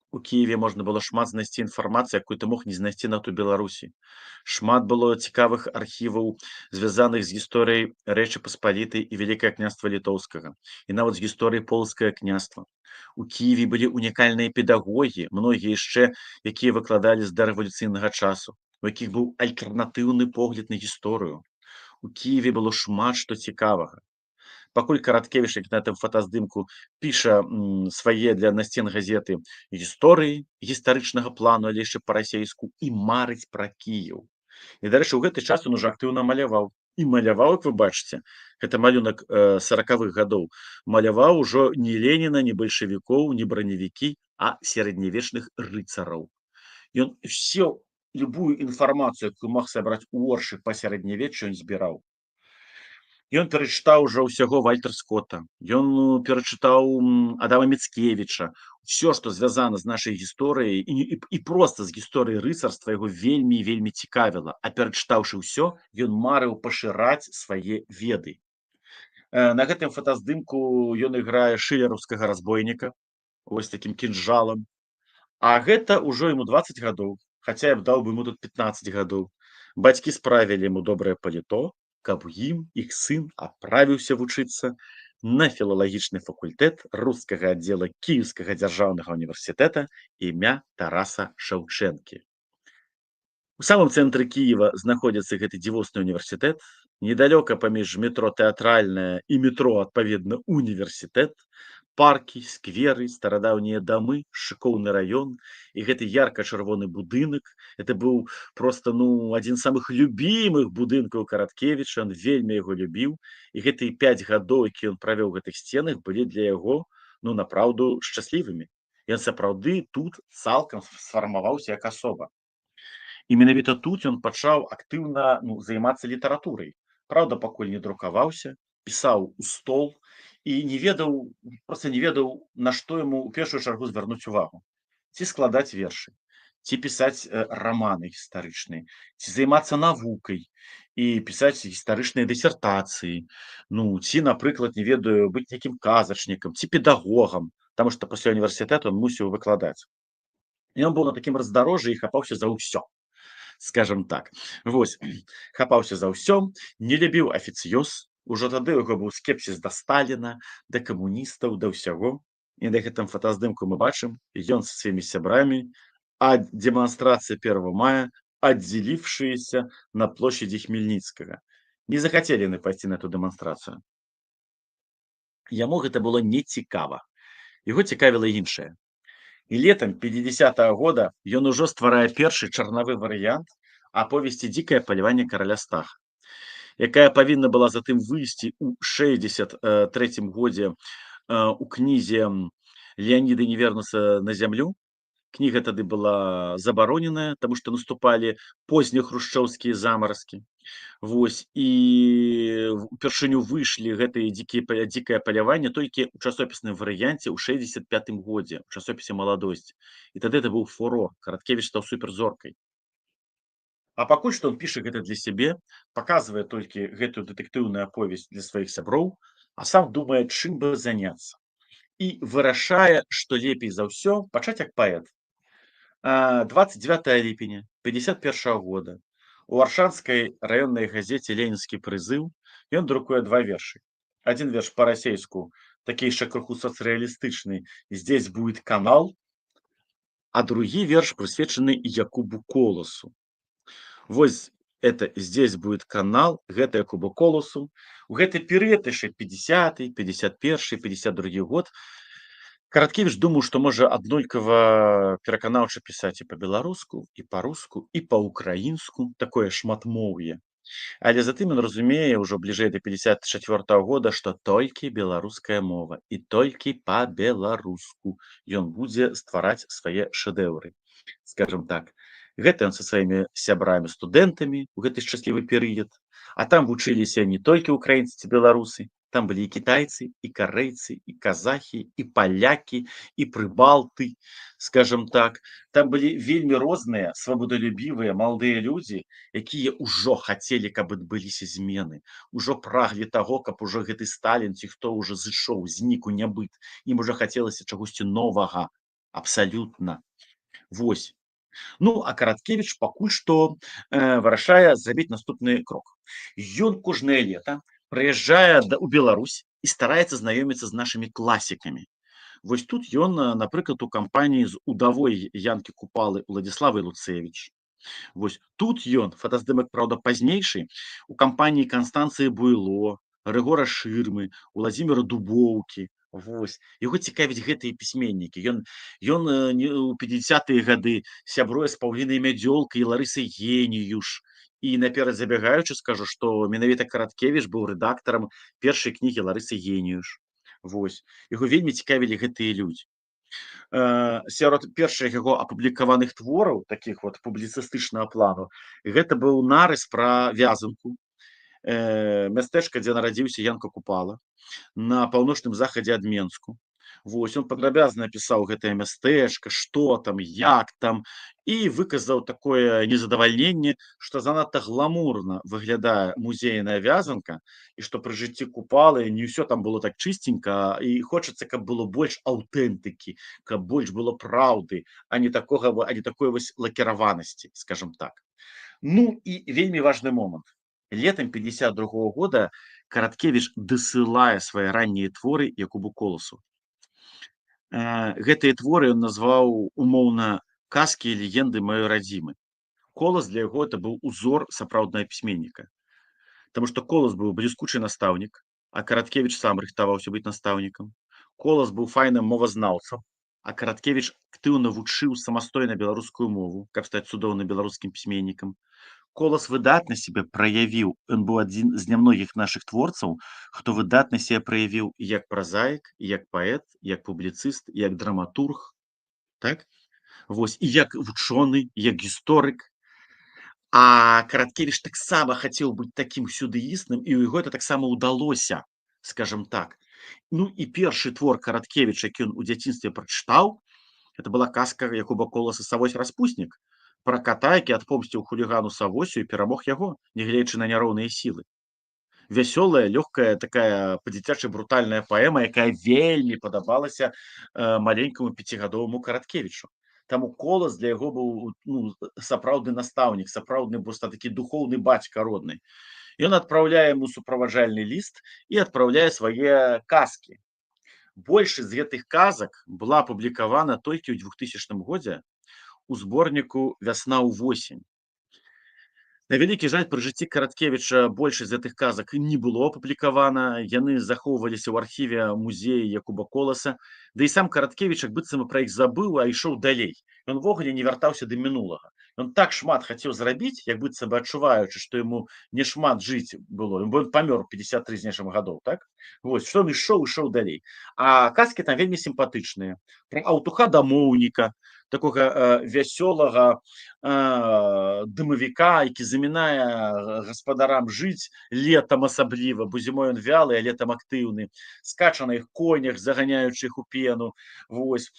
У Кіеве можна было шмат знайсці інфармацыі, якую ты мог не знайсці нават у Беларусі. Шмат было цікавых архіваў, звязаных з гісторыяй Рэчы Паспалітай і Вялікае княства Літоўскага, і нават з гісторыяй Полскае княства. У Кіеве былі унікальныя педагогі, многія яшчэ, якія выкладалі з дарэвалюцыйнага часу, у якіх быў альтэрнатыўны погляд на гісторыю. У Кіеве было шмат што цікавага. Пакуль Караткевіч, як на гэтым фотаздымку, піша свае для насцен газеты гісторыі гістарычнага плану, але яшчэ па-расейску, і марыць пра Кіеў. І, дарэчы, у гэты час ён ужо актыўна маляваў. І маляваў, як вы бачыце, гэта малюнак 40-х гадоў, маляваў ужо не Леніна, не бальшавікоў, не браневікі, а сярэднявечных рыцараў. Ён любую інфармацыю, якую мог сабраць у Оршы па сярэднявеччу, ён збіраў. Ён перачытаў ужо ўсяго Вальтер Скотта, ён перачытаў Адама Міцкевіча. Усё, што звязана з нашай гісторыяй і проста з гісторыяй рыцарства, яго вельмі і вельмі цікавіла. А перачытаўшы ўсё, ён марыў пашыраць свае веды. На гэтым фотаздымку ён іграе шылераўскага разбойніка, вось такім кінжалам. А гэта ўжо яму 20 гадоў, хаця я б даў бы яму тут 15 гадоў. Бацькі справілі яму добрае паліто, каб у ім іх сын адправіўся вучыцца на філалагічны факультэт рускага аддзела Кіеўскага дзяржаўнага універсітэта імя Тараса Шаўчэнкі. У самым цэнтры Кіева знаходзіцца гэты дзівосны універсітэт. Недалёка паміж метро Тэатральнае і метро, адпаведна, універсітэт, паркі, скверы, старадаўнія дамы, шыкоўны раён і гэты ярка-чырвоны будынак. Это быў проста адзін з самых любімых будынкаў Караткевіча. Ён вельмі яго любіў. І гэтыя 5 гадоў, які ён правёў у гэтых сценах, былі для яго напраўду шчаслівымі. Ён сапраўды тут цалкам сфармаваўся як асоба. І менавіта тут ён пачаў актыўна займацца літаратурай. Праўда, пакуль не друкаваўся, пісаў у стол і проста не ведаў, на што яму ў першую чаргу звярнуць увагу. Ці складаць вершы, ці пісаць раманы гістарычныя, ці займацца навукай і пісаць гістарычныя дысертацыі, ці, напрыклад, не ведаю, быць нейкім казачнікам, ці педагогам, таму што пасля універсітэту ён мусіў выкладаць. Ён быў на такім раздарожжы і хапаўся за ўсё. Скажем так. Вось, хапаўся за ўсё, не любіў афіцыёз. Ужо тады ў яго быў скепсіс да Сталіна, да камуністаў, да ўсяго. І на гэтым фотаздымку мы бачым, ён са сваімі сябрамі, а дэманстрацыя 1 мая, аддзелившиеся на площади Хмельницкага. Не захацелі яны пайсці на эту дэманстрацыю. Яму гэта было нецікава. Яго цікавіла іншае. І летам 50-го года ён ужо стварае першы чарнавы варыянт аповесці «Дзікае паляванне караля Стаха», якая павінна была затым выйсці ў 63-м годзе у кнізе Леаніда Невернуса «На зямлю». Кніга тады была забароненая, таму што наступалі позняхрушчоўскія замаразкі. Вось, і упершыню выйшлі гэтыя дзікае паляванне толькі ў часопісным варыянце ў 65-м годзе, у часопісе «Маладосць». І тады это быў фурор. Караткевіч стаў суперзоркай. А пакуль што ён піша гэта для сябе, паказвае толькі гэтую дэтэктыўную аповесць для сваіх сяброў, а сам думае, чым бы заняцца. І вырашае, што лепей за ўсё пачаць як паэт. 29 ліпеня 51-го года у Аршанскай раённай газеце «Ленінскі прызыў» ён друкуе 2 вершы. Адзін верш па-расейску, такі яшчэ крыху сацыялістычны «Здесь будет канал», а другі верш прысвечаны Якубу Коласу. Вось это «Здесь будет канал», гэта Якубу Коласу. У гэты перыяд яшчэ 50-й, 51-й, 52-й год Караткевіч думаў, што можа аднолькава пераканаўча пісаць і па-беларуску, і па-руску, і па-ўкраінску, такое шматмоўе. Але затым ён разумее ўжо бліжэй да 54-го года, што толькі беларуская мова і толькі па-беларуску ён будзе ствараць свае шэдэўры. Скажем так, гэта ён са сваімі сябрамі-студэнтамі ў гэты шчаслівы перыяд, а там вучыліся не толькі украінцы ці беларусы, там былі і кітайцы, і карэйцы, і казахі, і палякі, і прыбалты, скажем так. Там былі вельмі розныя, свабодалюбівыя, маладыя людзі, якія ўжо хацелі, каб адбыліся змены, ужо праглі таго, каб ужо гэты Сталін ці хто ўжо зышоў, знік у нябыт. Ім ужо хацелася чагосьці новага, абсалютна. Вось. А Караткевіч пакуль што вырашае зрабіць наступны крок. Ён кожнае лета прыязджае ў Беларусь і стараецца знаёміцца з нашымі класікамі. Вось тут ён, напрыклад, у кампаніі з удавой Янкі Купалы Уладзіславай Луцэвіч. Вось тут ён, фотаздымак, праўда, пазнейшы, у кампаніі Канстанцыі Буйло, Рыгора Шырмы, Уладзіміра Дубоўкі. Вось. Яго цікавяць гэтыя пісьменнікі. Ён у 50-е гады сябруе з Паўлінай Мядзёлкай і Ларысай Геніюш. І наперад забягаючы скажу, што менавіта Караткевіч быў рэдактарам першай кнігі Ларысы Геніюш. Вось. Яго вельмі цікавілі гэтыя людзі. Сярод першых яго апублікаваных твораў, такіх публіцыстычнага плану, гэта быў нарыс пра Вязанку, мястэчка, дзе нарадзіўся Янка Купала, на паўночным захадзе ад Менску. Вось, ён падрабязна апісаў гэтае мястэчка, што там, як там, і выказаў такое незадавальненне, што занадта гламурна выглядае музейная вязанка, і што пры жыцці Купалы не ўсё там было так чыстенька, і хочацца, каб было больш аўтэнтыкі, каб больш было праўды, а не такой вось лакіраванасці, скажам так. Ну і вельмі важны момант. Летам 52 года Караткевіч дасылае свае раннія творы Якубу Коласу. Гэтыя творы ён назваў умоўна казкі і легенды маёй радзімы. Колас для яго это быў узор сапраўднага пісьменніка. Таму што Колас быў бліскучы настаўнік, а Караткевіч сам рыхтаваўся быць настаўнікам. Колас быў файным мовазнаўцам, а Караткевіч актыўна вучыў самастойна беларускую мову, каб стаць цудоўным беларускім пісьменнікам. Колас выдатна себе праявіў, ён быў адзін з нямногіх нашых творцаў, хто выдатна себе праявіў як празаік, як паэт, як публіцыст, як драматург, так? Вось, і як вучоны, як гісторык. А Караткевіч таксама хацеў быць такім сюдэістным, і ў яго это таксама ўдалося, скажам так. Ну і першы твор Караткевіча, які ён у дзяцінстве прачытаў, это была казка Якуба Коласа «Савось распуснік», пра ката, які адпомсціў хулігану Савосю і перамог яго, нягледзячы на няроўныя сілы. Вясёлая, лёгкая, такая па-дзіцячы брутальная паэма, якая вельмі падабалася маленькаму 5гадоваму Караткевічу. Таму Колас для яго быў сапраўдны настаўнік, сапраўдны проста такі духоўны бацька родны. Ён адпраўляе яму суправаджальны ліст і адпраўляе свае казкі. Большасць з гэтых казак была апублікавана толькі ў 2000 годзе у зборніку «Вясна ў восень». На вялікі жаль, пры жыцці Караткевіча большасць з гэтых казак не было апублікавана, яны захоўваліся ў архіве музея Якуба Коласа, да і сам Караткевіч як быццам пра іх забыў, а ішоў далей. Ён увогуле не вяртаўся да мінулага. Ён так шмат хацеў зрабіць, як быццам бы адчуваючы, што яму не шмат жыць было, бо ён памёр 53 з нечым гадоў, так? Вось, што ён ішоў далей. А казкі там вельмі сімпатычныя. Пра аўтуха дамоўніка, такога вясёлага дымавіка, які замінае гаспадарам жыць летам асабліва, бо зімой ён вялы, а летам актыўны, скача на іх конях, заганяючы іх у пену, вось,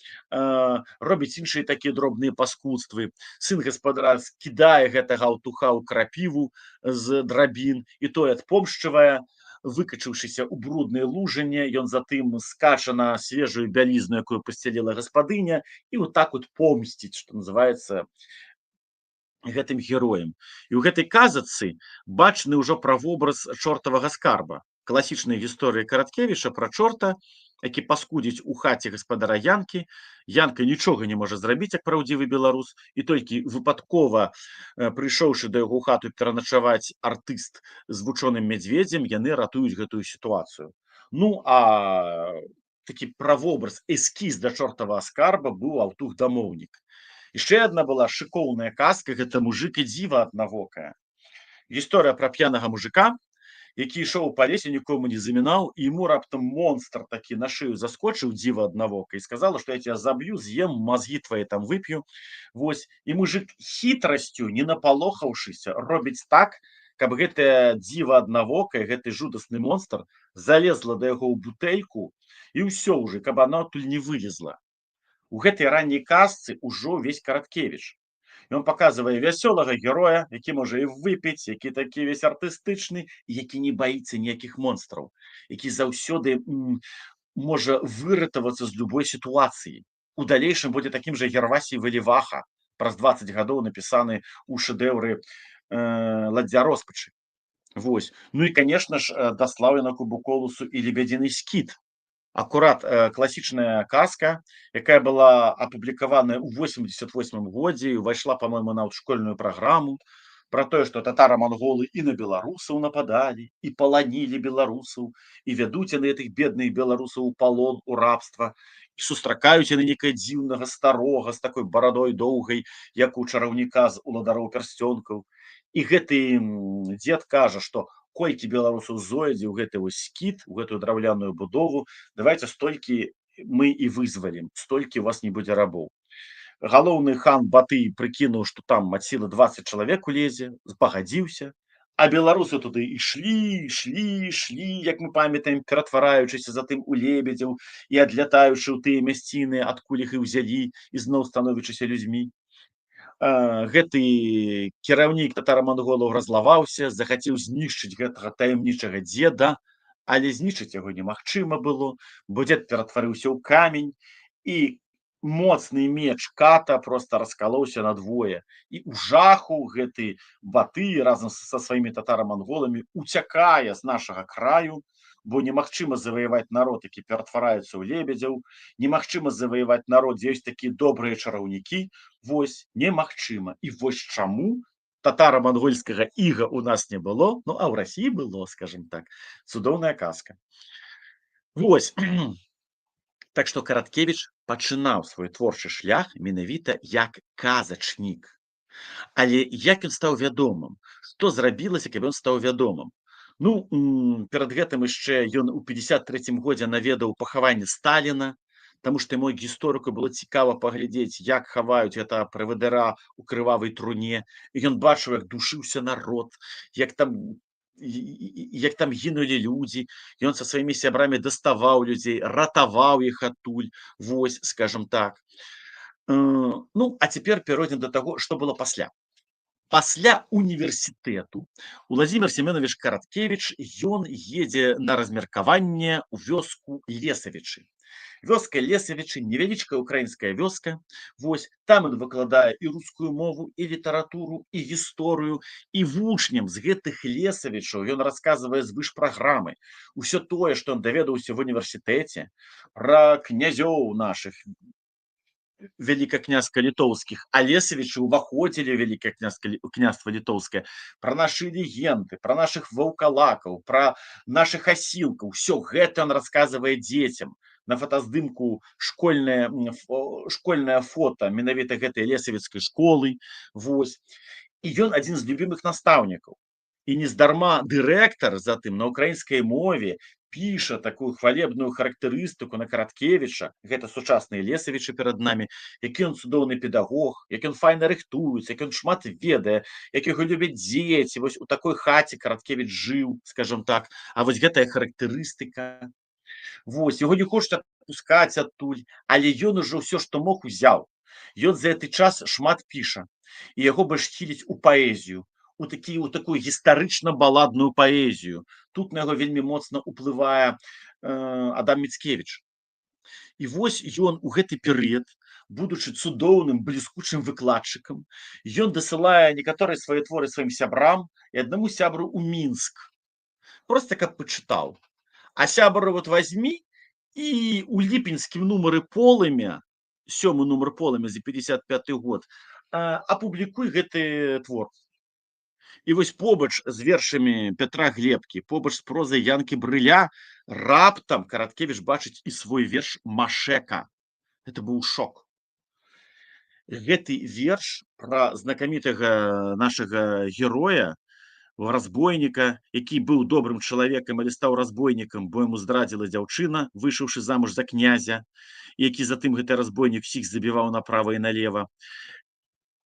робіць іншыя такія дробныя паскудствы. Сын гаспадара скідае гэтага аўтуха ў крапіву з драбін, і той адпомшчывае, выкачыўшыся ў брудныя лужыне, ён затым скача на свежую бялізну, якую пасцяліла гаспадыня, і вот так вот помсціць, што называецца, гэтым героем. І ў гэтай казацы бачны ўжо правобраз чортавага скарба. Класічная гісторыя Караткевіча пра чорта, які паскудзіць у хаце гаспадара Янкі. Янка нічога не можа зрабіць, як праўдзівы беларус, і толькі выпадкова, прыйшоўшы да яго ў хату пераначаваць артыст з вучоным мядзведзем, яны ратуюць гэтую сітуацыю. Ну, а такі правобраз, эскіз да чортавага скарба быў аўтух дамоўнік. Яшчэ адна была шыкоўная казка, гэта мужык і дзіва аднавокае. Гісторыя пра п'янага мужыка, які ішоў па лесе, нікому не замінаў, і яму раптам монстр такі на шыю заскочыў, дзіва аднавока, і сказала, што я тебя заб'ю, з'ем, мазгі твае там вып'ю. Вось, і мужык хітрасцю, не напалохаўшыся, робіць так, каб гэтае дзіва аднавокае, гэты жудасны монстр залезла да яго ў бутэльку, і ўсё ўжо, каб она адтуль не вылезла. У гэтай ранняй казцы ўжо весь Караткевіч. Ён паказвае вясёлага героя, які можа і выпіць, які такі весь артыстычны, які не баіцца ніякіх монстраў, які заўсёды можа выратавацца з любой сітуацыі. У далейшым будзе такім жа Гервасій Валіваха, праз 20 гадоў напісаны ў шэдэўры «Ладдзя роспачы». Вось. Ну і, конечно ж, даслаў ён Якубу Коласу і «Лебядзіны скіт». Акурат класічная казка, якая была апублікаваная ў 88 годзе і ўвайшла, па-мойму, на школьную праграму, пра тое, што татара-манголы і на беларусаў нападалі, і паланілі беларусаў, і вядуць яны гэтых бедных беларусаў у палон, у рабства, і сустракаюць яны некае дзіўнага старога з такой барадой доўгай, як у чараўніка з уладароў пярсцёнкаў. І гэты дзед кажа, што колькі беларусаў зойдзе ў гэты вось скіт, у гэтую драўляную будову, давайте столькі мы і вызвалім, столькі у вас не будзе рабоў. Галоўны хан Батый прыкінуў, што там ад сілы 20 чалавек улезе, пагадзіўся, А беларусы туды ішлі, як мы памятаем, ператвараючыся затым у лебедзяў і адлятаючы ў тыя мясціны, адкуль іх і ўзялі, і зноў становячыся людзьмі. Гэты кіраўнік татара-манголаў разлаваўся, захацеў знішчыць гэтага таямнічага дзеда, але знішчыць яго немагчыма было, бо дзед ператварыўся ў камень, і моцны меч ката просто раскалоўся надвое. І ў жаху гэты Батый разам са сваімі татара-манголамі уцякае з нашага краю, бо немагчыма заваяваць народ, які ператвараецца ў лебедзяў, немагчыма заваяваць народ, дзе ёсць такія добрыя чараўнікі. Вось немагчыма. І вось чаму татара-мангольскага іга у нас не было, ну а ў Расіі было, скажем так, цудоўная казка. Вось. Так што Караткевіч пачынаў свой творчы шлях менавіта як казачнік. Але як ён стаў вядомым? Што зрабілася, каб ён стаў вядомым? Ну, перад гэтым яшчэ ён у 53-м годзе наведаў пахаванне Сталіна, таму што яму гісторыку было цікава паглядзець, як хаваюць гэтага правадыра ў крывавай труне. І ён бачыў, як душыўся народ, як там гінулі людзі. Ён са сваімі сябрамі даставаў людзей, ратаваў іх адтуль. Вось, скажем так. Ну, а цяпер перайдзем да таго, што было пасля. Пасля універсітэту Уладзімір Семёнавіч Караткевіч ён едзе на размеркаванне ў вёску Лесавічы. Вёска Лесавічы, невялічкая украінская вёска. Вось там ён выкладае і рускую мову, і літаратуру, і гісторыю, і вучням з гэтых Лесавічаў ён расказвае звышпраграмы усё тое, што ён даведаўся в універсітэце пра князёў нашых, великокняжка літоўскіх, а Лесавічы ўваходзілі ў вялікае княства літоўскае, пра нашы легенды, пра нашых ваўкалакаў, пра нашых асілкаў. Усё гэта ён расказвае дзецям. На фотаздымку школьнае фота менавіта гэтай лесавіцкай школы. Вось. І ён адзін з любімых настаўнікаў. І нездарма дырэктар затым на украінскай мове піша такую хвалебную характарыстыку на Караткевіча. Гэта сучасныя Лесавічы перад намі, які ён цудоўны педагог, як ён файна рыхтуецца, як ён шмат ведае, як яго любяць дзеці. Вось у такой хаце Караткевіч жыў, скажем так. А вось гэтая характарыстыка. Вось, яго не хочуць адпускаць адтуль, але ён ужо ўсё, што мог, узяў. Ён за гэты час шмат піша, і яго больш хіліць у паэзію, у такую гістарычна-баладную паэзію. Тут на яго вельмі моцна ўплывае Адам Міцкевіч. І вось ён у гэты перыяд, будучы цудоўным бліскучым выкладчыкам, ён дасылае некаторыя свае творы сваім сябрам і аднаму сябру ў Мінск. Проста каб пачытаў. А сябар вот возьмі і у ліпеньскім нумары Полымя, 7-й нумар Полымя за 55 год, апублікуй гэты твор. І вось побач з вершамі Пятра Глебкі, побач з прозай Янкі Брыля, раптам Караткевіч бачыць і свой верш Машэка. Гэта быў шок. Гэты верш пра знакамітага нашага героя, разбойніка, які быў добрым чалавекам, але стаў разбойнікам, бо яму здрадзіла дзяўчына, выйшаўшы замуж за князя, які затым гэты разбойнік усіх забіваў направа і налева.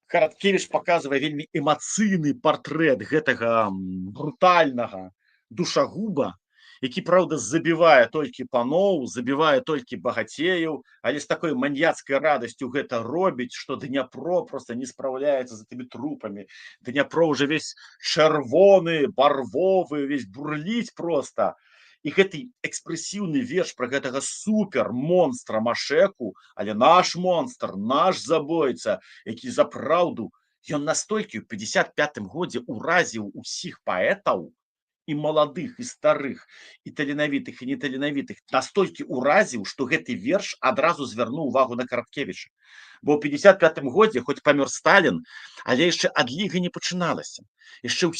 Караткевіч паказвае вельмі эмацыйны партрэт гэтага брутальнага душагуба, які, праўда, забівае толькі паноў, забівае толькі багацеяў, але з такой маньяцкай радасцю гэта робіць, што Дняпро проста не спраўляецца з гэтымі трупамі. Дняпро ўжо весь чырвоны, барвовы, весь бурліць проста. І гэты экспрэсіўны верш пра гэтага супер-монстра Машэку, але наш монстр, наш забойца, які за праўду, ён настолькі ў 55-м годзе ўразіў усіх паэтаў, і маладых, і старых, і таленавітых, і неталенавітых, настолькі ўразіў, што гэты верш адразу звярнуў увагу на Караткевіча. Бо ў 55-м годзе, хоць памёр Сталін, але яшчэ адліга не пачыналася. Яшчэ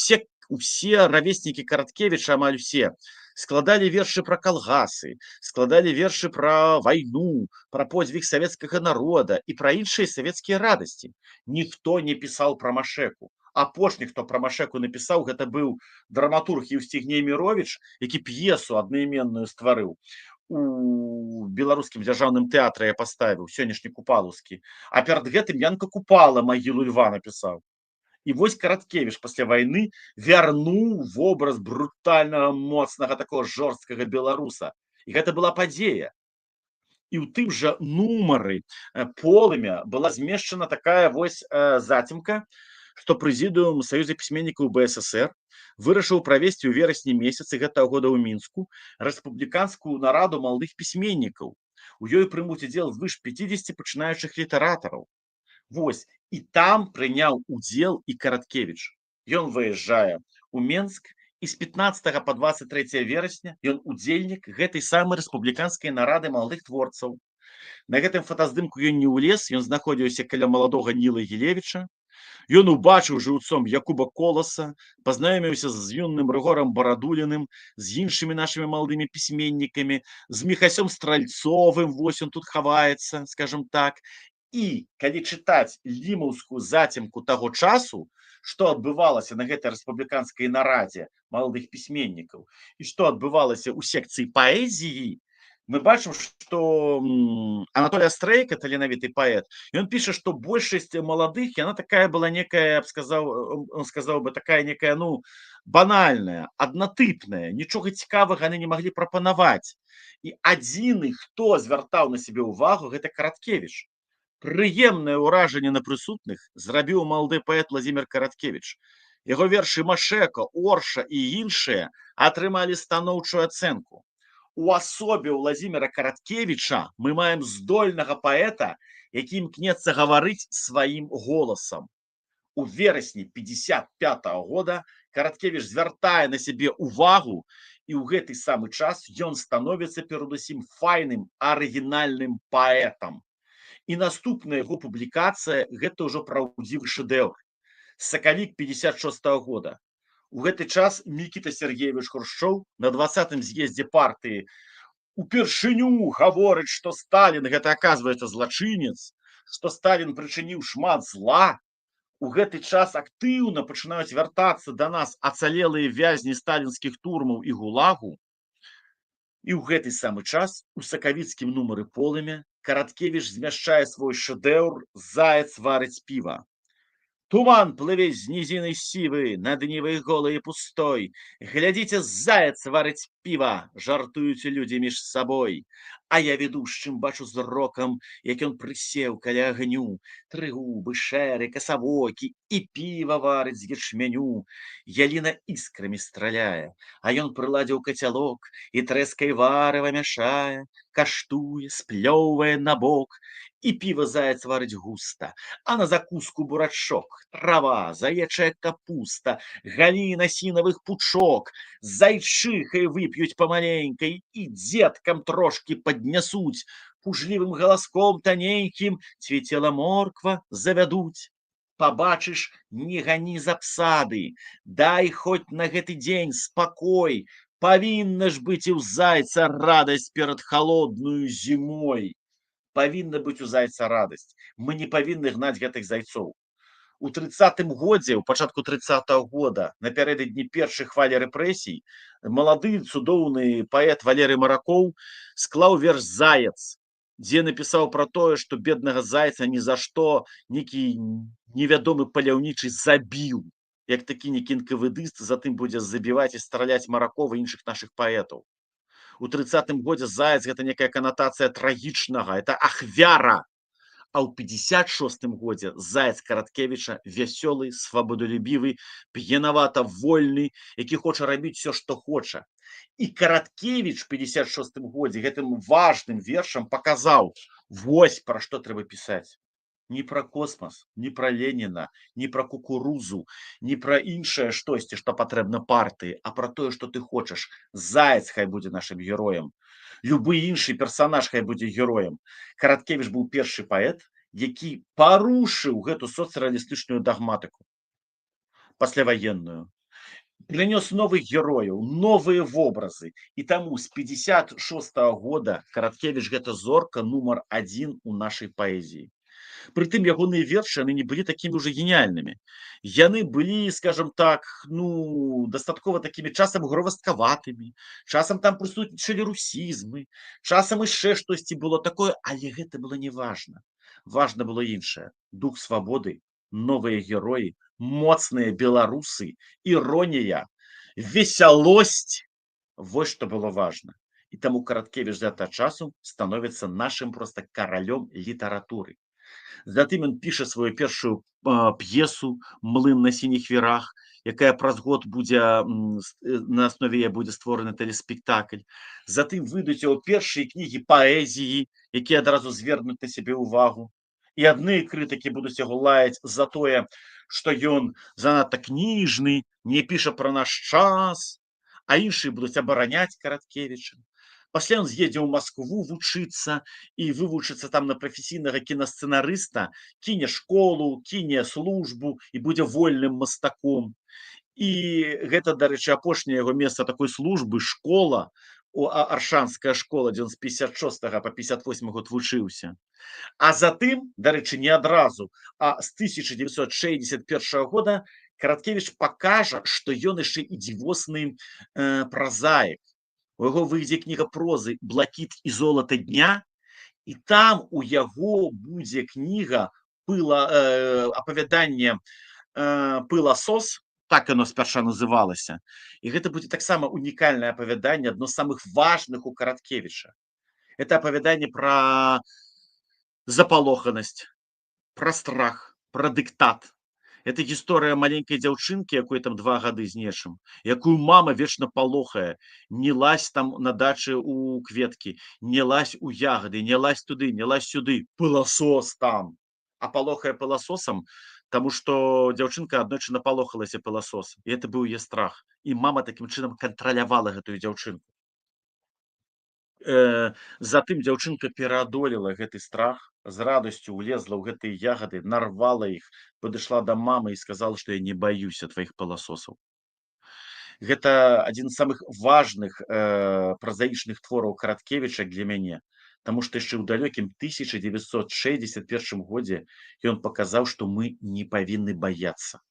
усе равеснікі Караткевіча, амаль усе, складалі вершы пра калгасы, складалі вершы пра вайну, пра подзвіг савецкага народа і пра іншыя савецкія радасці. Ніхто не пісаў пра Машэку. Апошні, хто пра Машэку напісаў, гэта быў драматург Еўстігней Міровіч, які п'есу аднайменную стварыў. У беларускім дзяржаўным тэатры я паставіў, сённяшні Купалаўскі. А перад гэтым Янка Купала «Магілу льва» напісаў. І вось Караткевіч пасля вайны вярнуў вобраз брутальнага, моцнага, такого жорсткага беларуса. І гэта была падзея. І ў тым жа нумары полымя была змешчана такая вось зацімка, што прэзідыум Саюза пісьменнікаў БССР вырашыў правесці ў верасні месяцы гэтага года ў Мінску рэспубліканскую нараду маладых пісьменнікаў. У ёй прымуць удзел звыш 50 пачынаючых літаратараў. Вось, і там прыняў удзел і Караткевіч. Ён выязджае ў Менск, і з 15 па 23 верасня ён удзельнік гэтай самай рэспубліканскай нарады маладых творцаў. На гэтым фотаздымку ён не ўлез, ён знаходзіўся каля маладога Ніла Гілевіча. Ён убачыў жыўцом Якуба Коласа, пазнаёміўся з юным Рыгорам Барадуліным, з іншымі нашымі маладымі пісьменнікамі, з Міхасём Стральцовым, вось ён тут хаваецца, скажем так. І калі чытаць лімаўскую зацімку таго часу, што адбывалася на гэтай рэспубліканскай нарадзе маладых пісьменнікаў і што адбывалася ў секцыі паэзіі, мы бачым, што Анатолий Астрейка, таленавіты паэт, ён піша, што большасць маладых, яна такая была некая, он сказаў бы, такая некая, банальная, аднатыпная, нічога цікавага яны не маглі прапанаваць. І адзіны, хто звяртаў на сябе ўвагу, гэта Караткевіч. Прыемнае ўражанне на прысутных зрабіў малады паэт Владзімір Караткевіч. Яго вершы Машэка, Орша і іншыя атрымалі станоўчую ацэнку. У асобе Владзіміра Караткевіча мы маем здольнага паэта, які імкнецца гаварыць сваім голасам. У верасні 55-го года Караткевіч звяртае на сябе ўвагу, і ў гэты самы час ён становіцца перадусім файным арыгінальным паэтам. І наступная яго публікацыя гэта ўжо праўдзівы шэдэўр. Сакавік 56-го года. У гэты час Мікіта Сергеевич Хрушчоў на 20-м з'ездзе партыі упершыню гаворыць, што Сталін гэта, аказваецца, злачынец, што Сталін прычыніў шмат зла. У гэты час актыўна пачынаюць вяртацца да нас ацалелыя вязні сталінскіх турмаў і гулагу. І ў гэты самы час у сакавіцкім нумары полымя Караткевіч змяшчае свой шэдэўр «Заяц варыць піва». Туман плыве з нізіны сівы над нівай голай і пустой. Глядзіце, заяц варыць піва, жартуюць людзі між сабой. А я ведушчым бачу зрокам, як ён прысеў каля агню, трыгубы, шэры, касавокі, і піва варыць з ячменю. Яліна іскрамі страляе, а ён прыладзіў кацялок і трэскай варыва мяшае, каштуе, сплёўвае на бок. І піва заяц варыць густа, а на закуску бурачок, трава, заечая капуста, галіна сінавых пучок, зайчихай вып'юць памаленькай і дзеткам трошкі паднясуць, пужлівым галаском таненькім цвіцела морква завядуць. Пабачыш, не гані з абсады, дай хоць на гэты дзень спакой, павінна ж быць і ў зайца радасць перад халодную зімой. Павінна быць у зайца радасць. Мы не павінны гнаць гэтых зайцоў. У 30-м годзе, у пачатку 30-го года, напярэдадні першай хвалі рэпрэсій, малады цудоўны паэт Валерый Маракоў склаў верш «Заяц», дзе напісаў пра тое, што беднага зайца ні за што нейкі невядомы паляўнічы забіў, як такі некі НКВДыст затым будзе забіваць і страляць Маракова і іншых нашых паэтаў. У 30-м годзе заяц гэта некая канатацыя трагічнага, это ахвяра. А ў 56-м годзе заяц Караткевіча вясёлы, свабодалюбівы, п'янавата вольны, які хоча рабіць усё, што хоча. І Караткевіч у 56-м годзе гэтым важным вершам паказаў, вось пра што трэба пісаць. Не пра космас, не пра Леніна, не пра кукурузу, не пра іншае штосьці, што патрэбна партыі, а пра тое, што ты хочаш. Заяц хай будзе нашым героем. Любы іншы персанаж хай будзе героем. Караткевіч быў першы паэт, які парушыў гэту соцрэалістычную дагматыку пасляваенную. Прынёс новых герояў, новыя вобразы. І таму з 56-го года Караткевіч гэта зорка нумар 1 у нашай паэзіі. Прытым ягоныя вершы яны не былі такімі ўжо геніяльнымі. Яны былі, скажем так, дастаткова такімі часам гровасткаватымі, часам там прысутнічалі русізмы, часам яшчэ штосьці было такое, але гэта было не важна. Важна было іншае. Дух свабоды, новыя героі, моцныя беларусы, іронія, весялосць. Вось што было важна. І таму Караткевіч з гэтага часу становіцца нашым проста каралём літаратуры. Затым ён піша сваю першую п'есу «Млын на сініх вірах», якая праз год будзе, на аснове яе будзе створаны тэлеспектакль. Затым выйдуць яго першыя кнігі паэзіі, якія адразу звернуць на сябе ўвагу. І адны крытыкі будуць яго лаяць за тое, што ён занадта кніжны, не піша пра наш час, а іншыя будуць абараняць Караткевіча. Пасля ён з'едзе ў Маскву вучыцца і вывучыцца там на прафесійнага кінасцэнарыста, кіне школу, кіне службу і будзе вольным мастаком. І гэта, дарэчы, апошняе яго месца такой службы, школа, Аршанская школа, дзе ён з 56 па 58 год вучыўся. А затым, дарэчы, не адразу, а з 1961 года Караткевіч пакажа, што ён яшчэ і дзівосны празаік. У яго выйдзе кніга прозы «Блакіт і золата дня», і там у яго будзе кніга апавяданне «Пыласос», так оно спярша называлася. І гэта будзе таксама унікальнае апавяданне, адно з самых важных у Караткевіча. Это апавяданне пра запалоханасць, пра страх, пра дыктат. Это гісторыя маленькай дзяўчынкі, якой там 2 гады з нечым, якую мама вечна палохае. Не лазь там на дачы у кветкі, не лазь у ягады, не лазь туды, не лазь сюды. Пыласос там. А палохае пыласосам, таму што дзяўчынка аднойчы напалохалася пыласосам. І это быў яе страх. І мама такім чынам кантралявала гэтую дзяўчынку. Затым дзяўчынка пераадолела гэты страх, з радасцю ўлезла ў гэтыя ягады, нарвала іх, падышла да мамы і сказала, што я не баюся тваіх пыласосаў. Гэта адзін з самых важных празаічных твораў Караткевіча для мяне, таму што яшчэ ў далёкім 1961 годзе ён паказаў, што мы не павінны баяцца.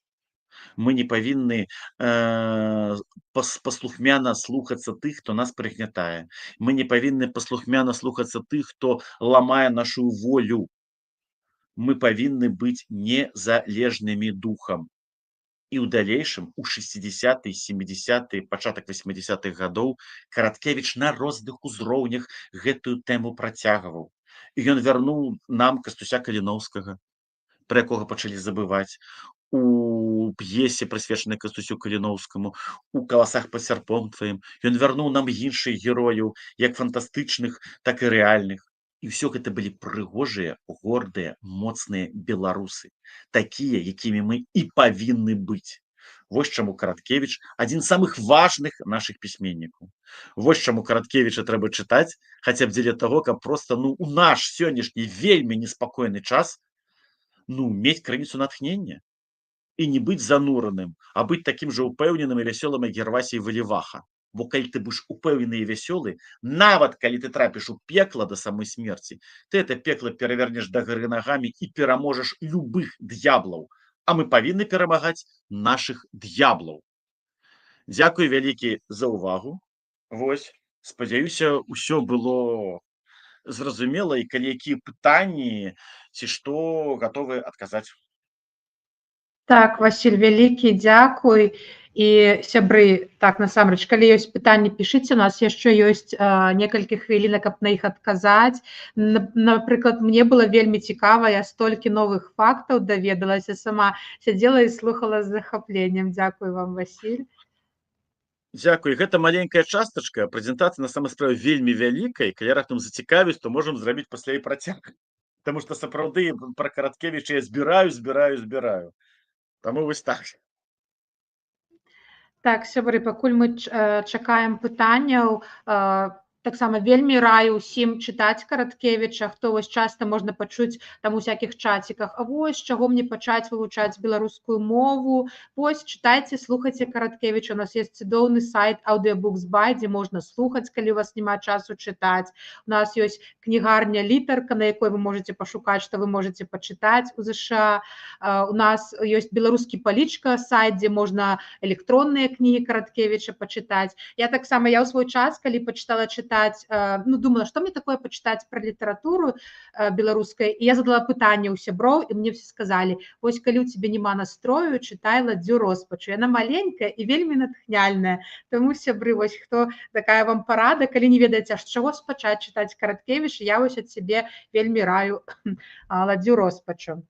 Мы не павінны паслухмяна слухацца тых, хто нас прыгнятае. Мы не павінны паслухмяна слухацца тых, хто ламае нашу волю. Мы павінны быць незалежнымі духам. І ў далейшым, у 60-е, 70-е, пачатак 80-х гадоў Караткевіч на розных узроўнях гэтую тэму працягваў. І ён вярнуў нам Кастуся Каліноўскага, пра якога пачалі забываць, у п'есе, прысвечанай Кастусю Каліноўскаму, у «Каласах пад сярпом тваім». Ён вярнуў нам іншых герояў, як фантастычных, так і рэальных. І ўсё гэта былі прыгожыя, гордыя, моцныя беларусы, такія, якімі мы і павінны быць. Вось чаму Караткевіч адзін з самых важных нашых пісьменнікаў. Вось чаму Караткевіча трэба чытаць, хаця б дзеля таго, каб проста у наш сённяшні вельмі неспакойны час мець крыніцу натхнення. І не быць занураным, а быць такім жа упэўненым і вясёлым, як Гервасій Валіваха. Бо калі ты будзеш упэўнены і вясёлы, нават калі ты трапіш у пекла да самой смерці, ты это пекла перавернеш дагары нагамі і пераможаш любых д'яблаў. А мы павінны перамагаць нашых д'яблаў. Дзякуй вялікі за ўвагу. Вось, спадзяюся, усё было зразумела, і калі якія пытанні ці што, гатовы адказаць. Так, Васіль, вялікі дзякуй. І сябры, так, насамрэч, калі ёсць пытанні, пішыце, у нас яшчэ ёсць некалькі хвілінак, каб на іх адказаць. Напрыклад, мне было вельмі цікава, я столькі новых фактаў даведалася, сама сядзела і слухала з захапленнем. Дзякуй вам, Васіль. Дзякуй. Гэта маленькая частачка, прэзентацыя на самай справе вельмі вялікая, калі раптам зацікавіць, то можам зрабіць пасля і працяг. Таму што сапраўды пра Караткевіча я збіраю. Таму вось так. Так, сябры, пакуль мы чакаем пытанняў, таксама вельмі раю ўсім чытаць Караткевіча, хто вось часта можна пачуць там у всякіх чаціках, а вось з чаго мне пачаць вывучаць беларускую мову, вось чытайце, слухайце Караткевіча, у нас есть цудоўны сайт Audiobooks.by, дзе можна слухаць, калі у вас няма часу чытаць, у нас ёсць кнігарня Літарка, на якой вы можете пашукаць, што вы можете пачытаць у ЗША, у нас ёсць беларускі палічка, сайт, дзе можна электронныя кнігі Караткевіча пачытаць. Я таксама, я ў свой час, калі пачытала чытаць почитать, ну, думала, что мне такое почитать про литературу беларускай, і я задала пытанне ў сяброў, і мне все сказалі: вось калі ў цябе няма настрою, чытай ладдзю роспачу. Яна маленькая і вельмі натхняльная. Таму, сябры, вось хто такая вам парада, калі не ведаеце, з чаго спачаць чытаць Караткевіча, я вось ад сябе вельмі раю ладдзю роспачу.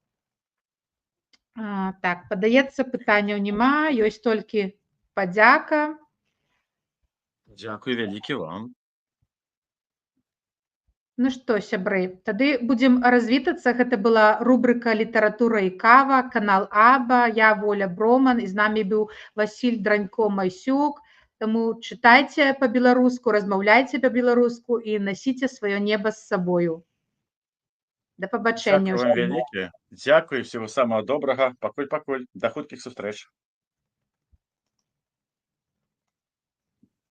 Так, падаецца, пытанняў няма, ёсць толькі падзяка. Дзякуй вялікі вам. Ну што, сябры, тады будзем развітацца. Гэта была рубрыка «Літаратура і кава», канал АБА, я Воля Броман, і з намі быў Васіль Дранько-Майсюк. Таму чытайце па-беларуску, размаўляйце па-беларуску і насіце сваё неба з сабою. Да пабачэння. Дзякуй вам вялікі. Дзякуй, всего самого добрага. Пакуль-пакуль. Да хуткіх сустрэч.